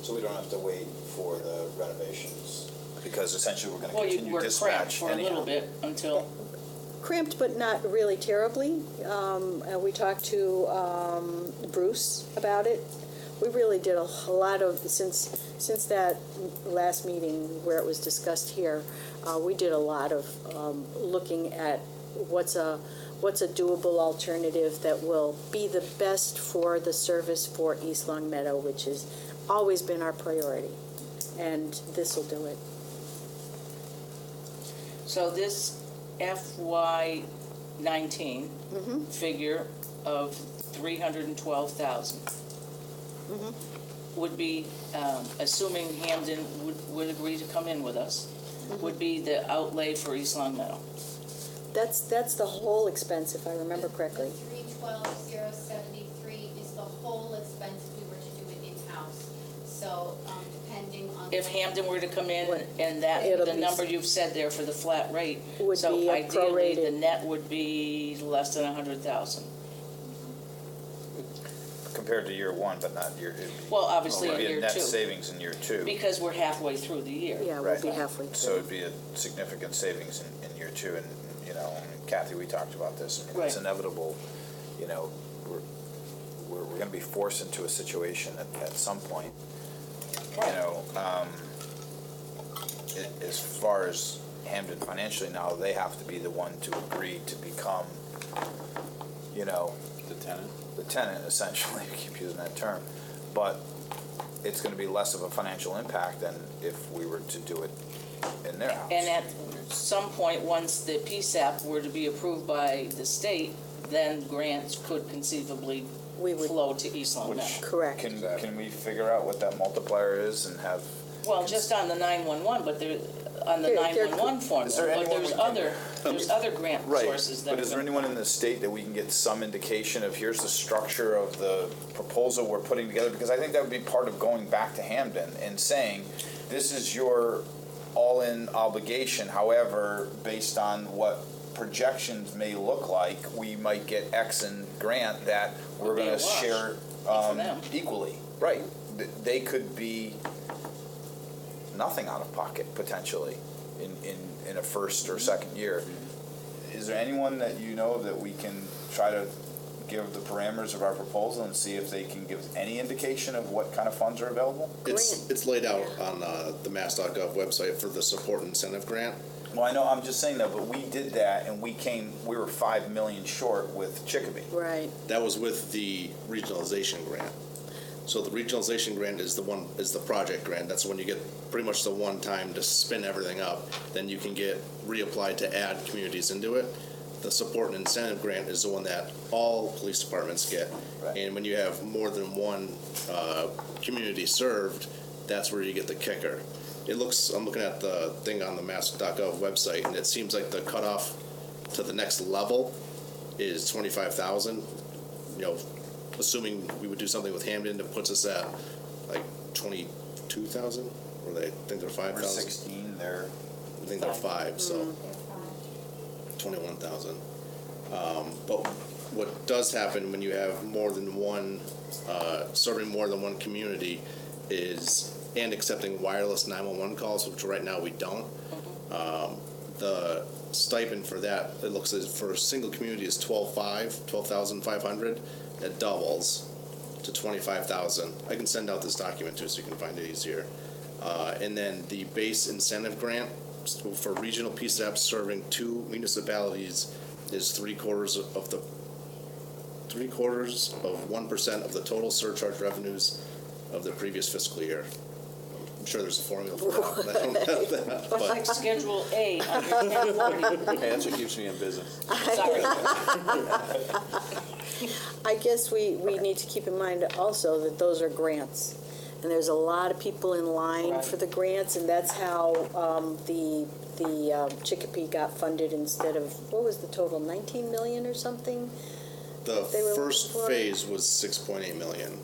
So we don't have to wait for the renovations, because essentially we're going to Well, you continue were cramped dispatch for a little anyhow. bit until, Cramped, but not really terribly. We talked to Bruce about it. We really did a lot of, since that last meeting where it was discussed here, we did a lot of looking at what's a doable alternative that will be the best for the service for East Long Meadow, which has always been our priority, and this will do it. so this FY19 figure of $312,000 would be, assuming Hampden would agree to come in with us, would be the outlay for East Long Meadow. That's the whole expense, if I remember correctly. The 312,073 is the whole expense if we were to do it in-house. So depending on. If Hampden were to come in and It'll the be- number you've said there for the flat rate, Would so be ideally the prorated. net would be less than 100,000. Compared to year 1, but not year 2. Well, obviously in It'd be year a net 2, savings in year 2. because we're halfway through the year. Yeah, we'll be halfway So through. it'd be a significant savings in year 2, and, Kathy, we talked about this. It's Right. inevitable, we're going to be forced into a situation at some point. As far as Hampden financially now, they have to be the one to agree to become, the tenant, essentially, we keep using that term. But it's going to be less of a financial impact than if we were to do it in their house. And at some point, once the PSAP were to be approved by the state, then grants could conceivably we would, flow to East Long Meadow. correct. Can we figure out what that multiplier is and have? Well, just on the 911, but there, on the There- 911 Is formula, there but anyone there's we can- other grant Right, sources that. but is there anyone in the state that we can get some indication of, here's the structure of the proposal we're putting together? Because I think that would be part of going back to Hamden and saying, this is your all-in obligation, however, based on what projections may look like, we might get X in grant that we're Would be gonna a wash share for them. equally. Right, they could be nothing out of pocket potentially in a first or second year. Is there anyone that you know that we can try to give the parameters of our proposal and see if they can give us any indication of what kind of funds are available? It's laid out on the mass.gov website for the support incentive grant. Well, I know, I'm just saying that, but we did that and we were 5 million short with Chicopee. Right. That was with the regionalization grant. So the regionalization grant is the project grant. That's when you get pretty much the one time to spin everything up. Then you can get reapplied to add communities into it. The support and incentive grant is the one that all police departments get. Right. And when you have more than one community served, that's where you get the kicker. I'm looking at the thing on the mass.gov website, and it seems like the cutoff to the next level is 25,000. Assuming we would do something with Hamden that puts us at like 22,000, or they think they're 5,000. We're 16 there. I think they're 5, so 21,000. But what does happen when you have more than one, serving more than one community and accepting wireless 911 calls, which right now we don't. The stipend for that, it looks as for a single community is 12,500. That doubles to 25,000. I can send out this document too, so you can find it easier. And then the base incentive grant for regional PSAP serving 2 municipalities is 3/4 of 1% of the total surcharge revenues of the previous fiscal year. I'm sure there's a formula for that. I don't have that, but Like Schedule A under 1040. Hey, that's what keeps me in business. Sorry. I guess we need to keep in mind also that those are grants. And there's a lot of people in line Right. for the grants, and that's how the Chicopee got funded instead of, what was the total, 19 million or something? the They were first looking for- phase was 6.8 million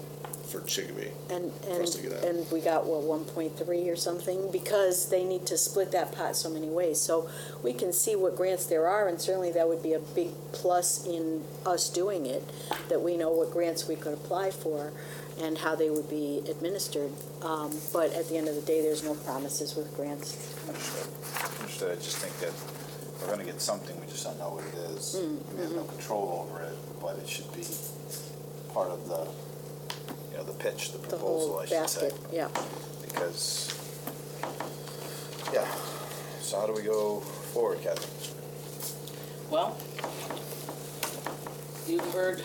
for Chicopee. And, For us to get that. and we got, what, 1.3 or something? Because they need to split that pot so many ways. So we can see what grants there are, and certainly that would be a big plus in us doing it, that we know what grants we could apply for and how they would be administered. But at the end of the day, there's no promises with grants. Understood. I just think that we're going to get something, we just don't know what it is. We have no control over it, but it should be part of the pitch, the The proposal, whole I should say. basket, yeah. Because, yeah, so how do we go forward, Kathy? Well, you've heard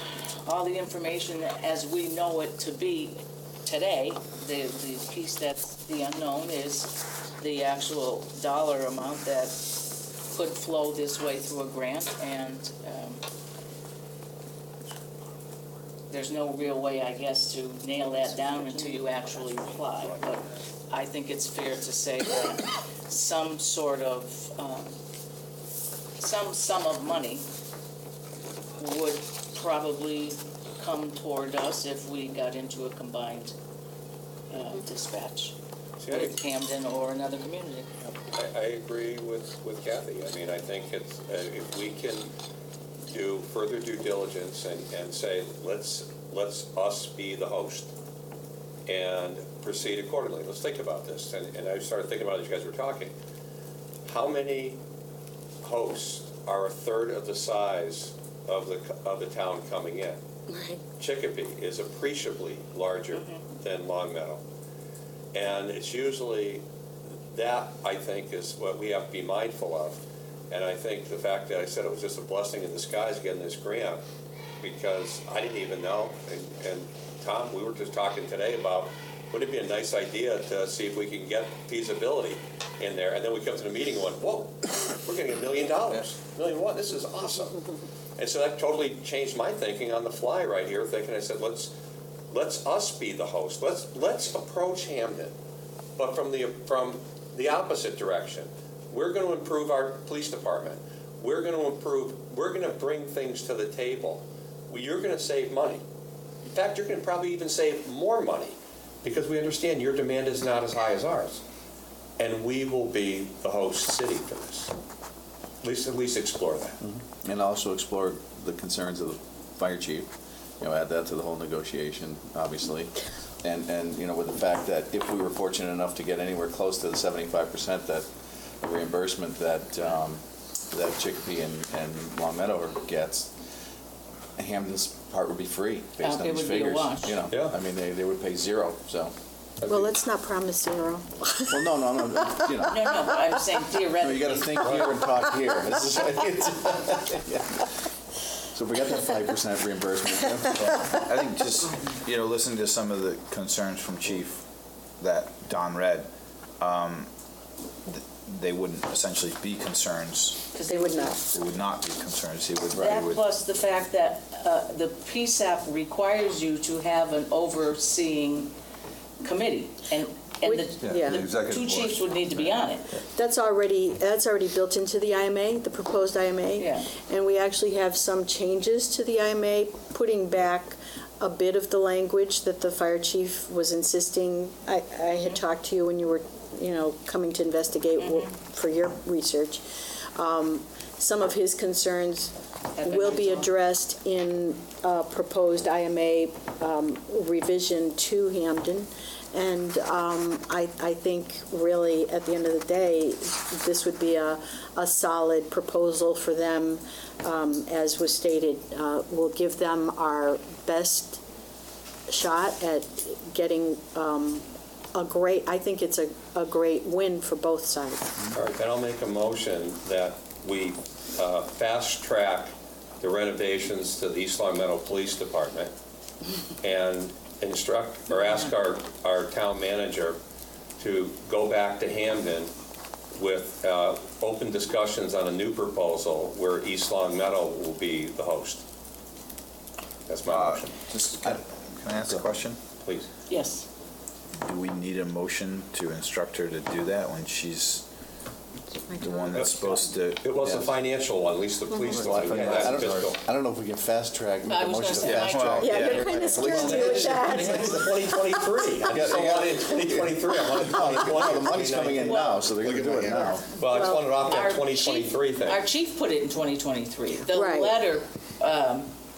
all the information as we know it to be today. The piece that's the unknown is the actual dollar amount that could flow this way through a grant, and there's no real way, I guess, to nail that down until you actually apply. But I think it's fair to say that some sort of, some sum of money would probably come toward us if we got into a combined dispatch with Camden or another community. I agree with Kathy. I mean, I think it's, if we can do further due diligence and say, let's us be the host and proceed accordingly. Let's think about this. And I started thinking about it as you guys were talking. How many hosts are a third of the size of the town coming in? Right. Chicopee is appreciably larger than Long Meadow. And it's usually that, I think, is what we have to be mindful of. And I think the fact that I said it was just a blessing in disguise getting this grant, because I didn't even know. And Tom, we were just talking today about, wouldn't it be a nice idea to see if we can get feasibility in there? And then we come to the meeting and went, whoa, we're getting $1 million, $1.1 million, this is awesome. And so that totally changed my thinking on the fly right here, thinking, I said, let's us be the host. Let's approach Hamden, but from the opposite direction. We're going to improve our police department. We're going to bring things to the table. You're going to save money. In fact, you're going to probably even save more money because we understand your demand is not as high as ours. And we will be the host city for this. At least explore that. Mm-hmm. And also explore the concerns of the fire chief, add that to the whole negotiation, obviously. And with the fact that if we were fortunate enough to get anywhere close to the 75% that reimbursement that Chicopee and Long Meadow gets, Hamden's part would be free based on It these would be a figures. wash. Yeah. I mean, they would pay zero, so. Well, let's not promise zero. Well, no, No, but I'm saying theoretically. No, you gotta think here and talk here. This is, yeah. So if we got that 5% reimbursement. I think just, listening to some of the concerns from Chief that Don read, they wouldn't essentially be concerns. Because they would not. They would not be concerns. That plus the fact that the PSAP requires you to have an overseeing committee, and Yeah. the executive two board. chiefs would need to be on it. That's already built into the IMA, the proposed IMA. Yeah. And we actually have some changes to the IMA, putting back a bit of the language that the fire chief was insisting. I had talked to you when you were, coming to investigate for your research. Some of his concerns will be addressed in a proposed IMA revision to Hamden. And I think really, at the end of the day, this would be a solid proposal for them. As was stated, we'll give them our best shot at getting I think it's a great win for both sides. All right, then I'll make a motion that we fast track the renovations to the East Long Meadow Police Department and instruct or ask our town manager to go back to Hamden with open discussions on a new proposal where East Long Meadow will be the host. That's my motion. Can I ask a question? Please. Yes. Do we need a motion to instruct her to do that when she's the one that's supposed to? It was a financial one, at least the police one. We had that fiscal. I don't know if we can fast track. make I a was motion gonna to say, fast I- track. Yeah, they're kind of scared me with that. It's 2023. I just don't want it in 2023. I want it in 2020. The money's coming in now, so they're gonna do it now. Well, I just wanted off that Our 2023 chief- thing. Our chief put it in 2023. The Right. letter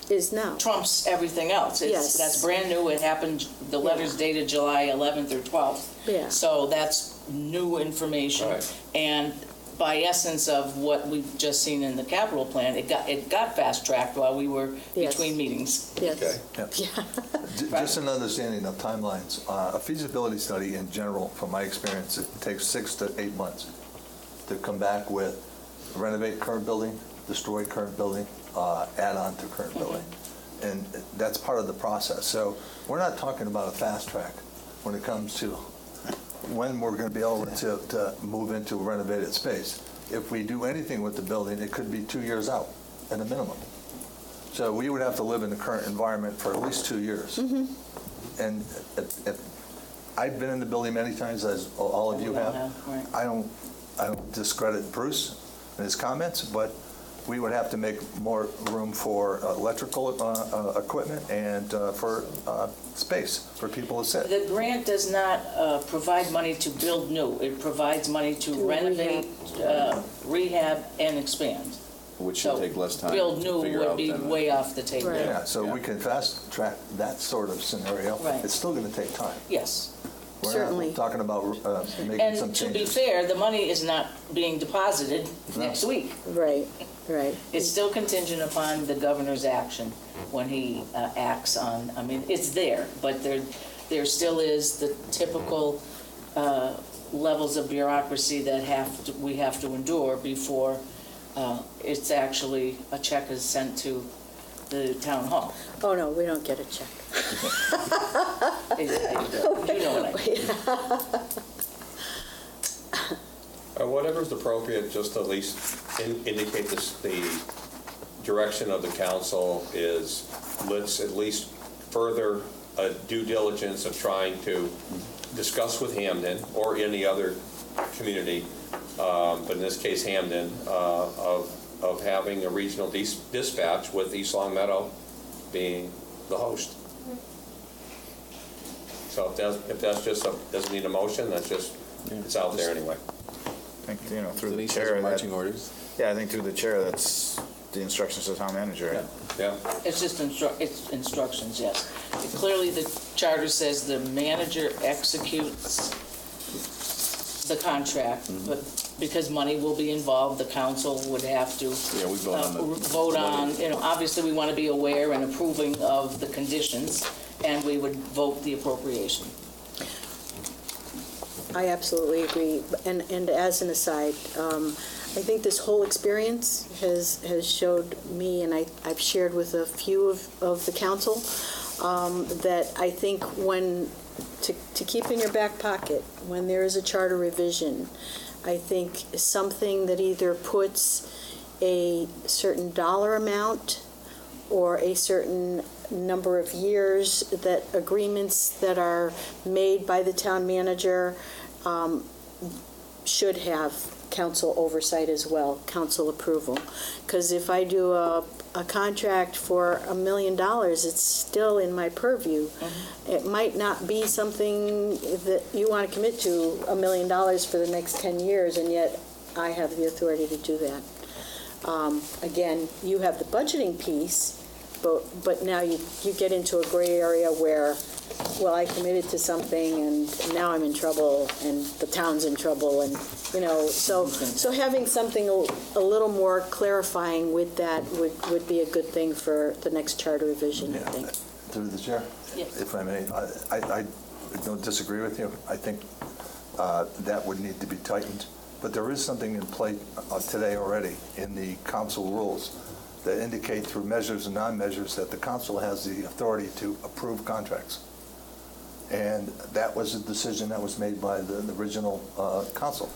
Is now. trumps everything else. Yes. That's brand new. It happened, the letter's dated July 11th or 12th. Yeah. So that's new information. Right. And by essence of what we've just seen in the capital plan, it got fast-tracked while we were Yes. between meetings. Yes. Okay. Yeah. Just an understanding of timelines. A feasibility study in general, from my experience, it takes 6 to 8 months to come back with renovate current building, destroy current building, add on to current building. And that's part of the process. So we're not talking about a fast track when it comes to when we're going to be able to move into a renovated space. If we do anything with the building, it could be 2 years out at a minimum. So we would have to live in the current environment for at least 2 years. And I've been in the building many times, as all of you have. Right. I don't discredit Bruce and his comments, but we would have to make more room for electrical equipment and for space for people to sit. The grant does not provide money to build new. It provides money to renovate, rehab, and expand. Which should So take less time. build to new figure would out be than- way off the table. Right. Yeah, so we can fast track that sort of scenario. Right. It's still going to take time. Yes. We're Certainly. not talking about making some And to be changes. fair, the money is not being deposited next week. Right, right. It's still contingent upon the governor's action when he acts on, it's there, but there still is the typical levels of bureaucracy that we have to endure before it's actually, a check is sent to the town hall. Oh, no, we don't get a check. You know what I mean. Whatever's appropriate, just at least indicate this, the direction of the council is, let's at least further due diligence of trying to discuss with Hamden or any other community, but in this case Hamden, of having a regional dispatch with East Long Meadow being the host. So if that's just doesn't need a motion, that's just, it's out there anyway. I think, you know, through the Denise has chair. marching orders. Yeah, I think through the chair, that's the instructions of the town manager. Right? Yeah. It's just it's instructions, yes. Clearly, the charter says the manager executes the contract, but because money will be involved, the council would have to Yeah, we vote on, you know, obviously, we want to be aware and approving of the conditions, and we would vote the appropriation. I absolutely agree. And as an aside, I think this whole experience has showed me, and I've shared with a few of the council, that I think when, to keep in your back pocket, when there is a charter revision, I think something that either puts a certain dollar amount or a certain number of years, that agreements that are made by the town manager should have council oversight as well, council approval. Because if I do a contract for $1 million, it's still in my purview. It might not be something that you want to commit to $1 million for the next 10 years, and yet I have the authority to do that. Again, you have the budgeting piece, but now you get into a gray area where, well, I committed to something and now I'm in trouble and the town's in trouble, and, you know, so having something a little more clarifying with that would be a good thing for the next charter revision, I think. Through the chair? Yes. If I may, I don't disagree with you. I think that would need to be tightened. But there is something in play today already in the council rules that indicate through measures and non-measures that the council has the authority to approve contracts. And that was a decision that was made by the original council.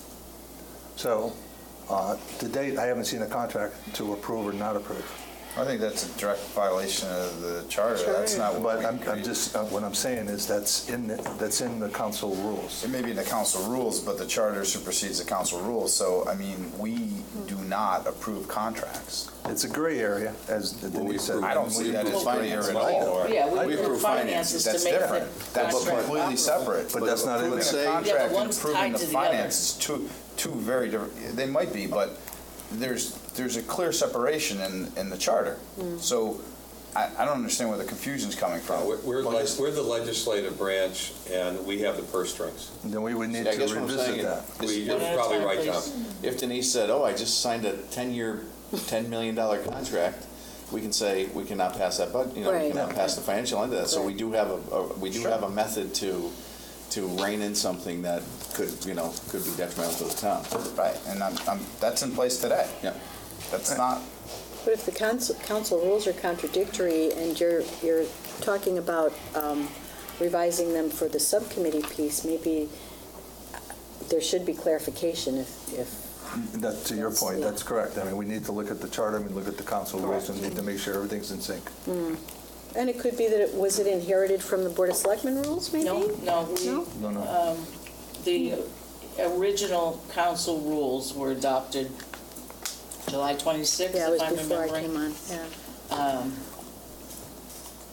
So to date, I haven't seen a contract to approve or not approve. I think that's a direct violation of the charter. That's not what. But I'm just what I'm saying is that's in the council rules. It may be in the council rules, but the charter supersedes the council rules. So, I mean, we do not approve contracts. It's a gray area, as Denise said. I don't see that as gray area at all. Yeah, we approve approve finances to That's make different. That's contract completely operable. separate. But that's not in Approving there. a Yeah, contract but and one's approving tied the to the other. finance is two very different. They might be, but there's a clear separation in the charter. So I don't understand where the confusion's coming from. We're the legislative branch, and we have the purse strings. Then we would need I to guess what I'm revisit saying that. is, You're probably right, Tom. if Denise said, oh, I just signed a 10-year, $10 million contract, we can say we cannot pass that, but, you know, we Right. cannot pass the financial end of that. So we Right. do have have a method to rein in something that could be detrimental to the town. Right, and that's in place today. Yeah. That's not. But if the council rules are contradictory and you're talking about revising them for the subcommittee piece, maybe there should be clarification if That, to your point, Yeah. that's correct. I mean, we need to look at the charter, we look at the council rules, and need to make sure everything's in sync. and it could be that was it inherited from the Board of Selectmen rules, maybe? No, No? No. the original council rules were adopted July 26th, Yeah, it was if I'm before I remembering. came on, yeah.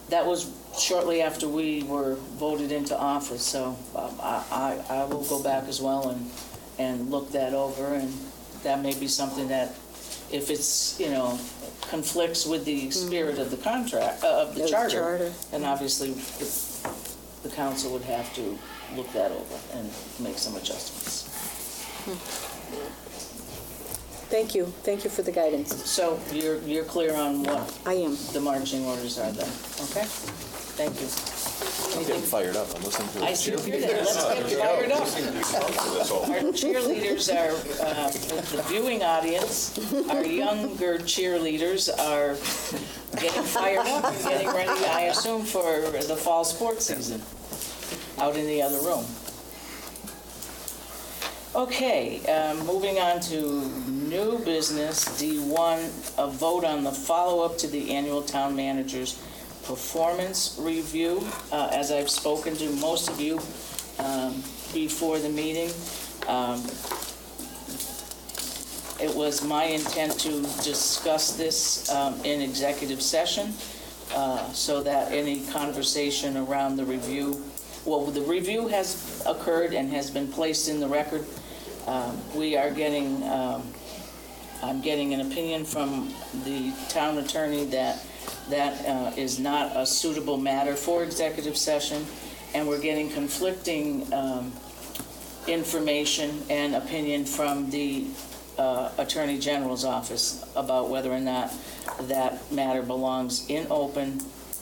That was shortly after we were voted into office, so I will go back as well and look that over, and that may be something that, if it's, conflicts with the spirit of the contract, of the The charter, charter. then obviously the council would have to look that over and make some adjustments. Thank you for the guidance. So you're clear on what I am. the marching orders are then, okay? Thank you. I'm getting fired up. I'm listening to I it. see that. Let's get fired up. Our cheerleaders are, the viewing audience, our younger cheerleaders are getting fired up and getting ready, I assume, for the fall sports season out in the other room. Okay, moving on to new business, D1, a vote on the follow-up to the annual town manager's performance review. As I've spoken to most of you before the meeting, it was my intent to discuss this in executive session so that any conversation around the review, well, the review has occurred and has been placed in the record. We are getting, I'm getting an opinion from the town attorney that is not a suitable matter for executive session, and we're getting conflicting information and opinion from the Attorney General's office about whether or not that matter belongs in open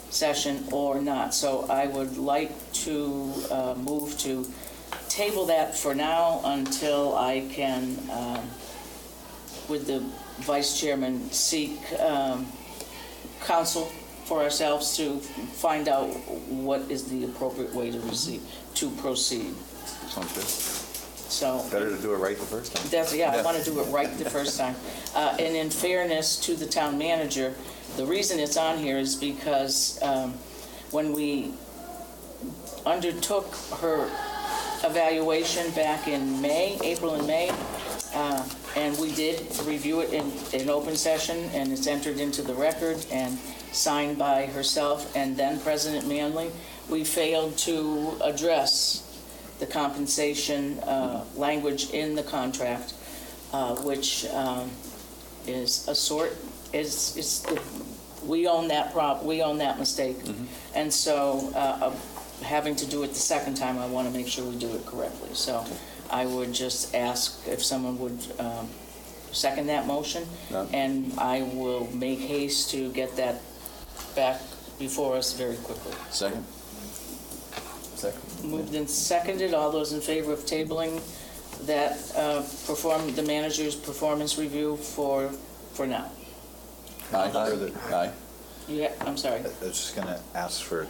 session or not. So I would like to move to table that for now until I can, with the Vice Chairman, seek counsel for ourselves to find out what is the appropriate way to proceed. Sounds good. So Better to do it right the first time. I want to do it right the first time. And in fairness to the town manager, the reason it's on here is because when we undertook her evaluation back in April and May, and we did review it in open session, and it's entered into the record and signed by herself and then President Manley, we failed to address the compensation language in the contract, which is a sort, we own that mistake. Mm-hmm. And so having to do it the second time, I want to make sure we do it correctly. So I would just ask if someone would second that motion, and I will make haste to get that back before us very quickly. Second? Moved and seconded. All those in favor of tabling that the manager's performance review for now? Aye. Aye. Yeah, I'm sorry. I was just going to ask for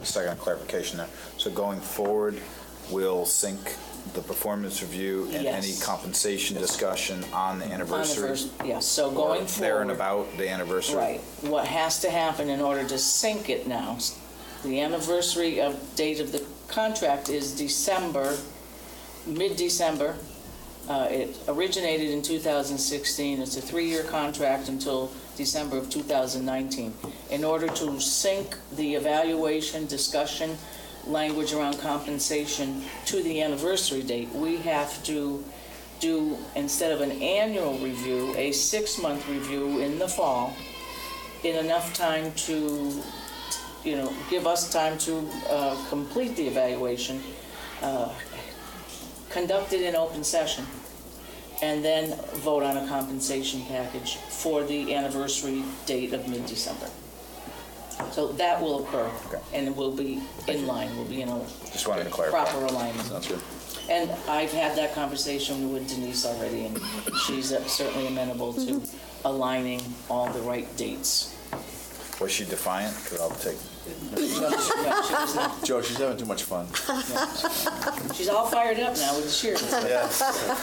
a second clarification there. So going forward, we'll sync the performance review and any Yes. compensation discussion on the anniversary? Yes, so going Or forward. there and about the anniversary? Right. What has to happen in order to sync it now, the anniversary of date of the contract is December, mid-December. It originated in 2016. It's a 3-year contract until December of 2019. In order to sync the evaluation, discussion, language around compensation to the anniversary date, we have to do, instead of an annual review, a 6-month review in the fall, in enough time to, give us time to complete the evaluation, conduct it in open session, and then vote on a compensation package for the anniversary date of mid-December. So that will occur, and it will be in line, will be in a Just wanted to clarify. proper alignment. Sounds good. And I've had that conversation with Denise already, and she's certainly amenable to aligning all the right dates. Was she defiant? Because I'll take. No, she was not. Joe, she's having too much fun. She's all fired up now with the cheer. Yes.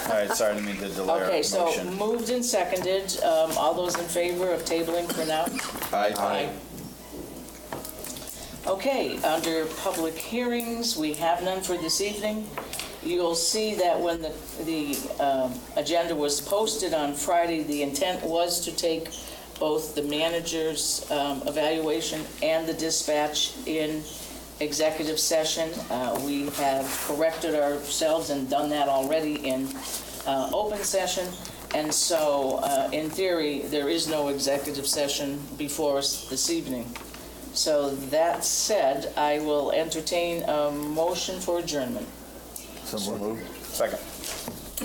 All right, sorry, I didn't mean to delay our Okay, so motion. moved and seconded. All those in favor of tabling for now? Aye. Okay, under public hearings, we have none for this evening. You'll see that when the agenda was posted on Friday, the intent was to take both the manager's evaluation and the dispatch in executive session. We have corrected ourselves and done that already in open session. And so, in theory, there is no executive session before us this evening. So that said, I will entertain a motion for adjournment. So moved. Second.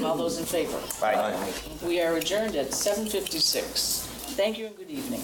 All those in favor? Aye. We are adjourned at 7:56. Thank you and good evening.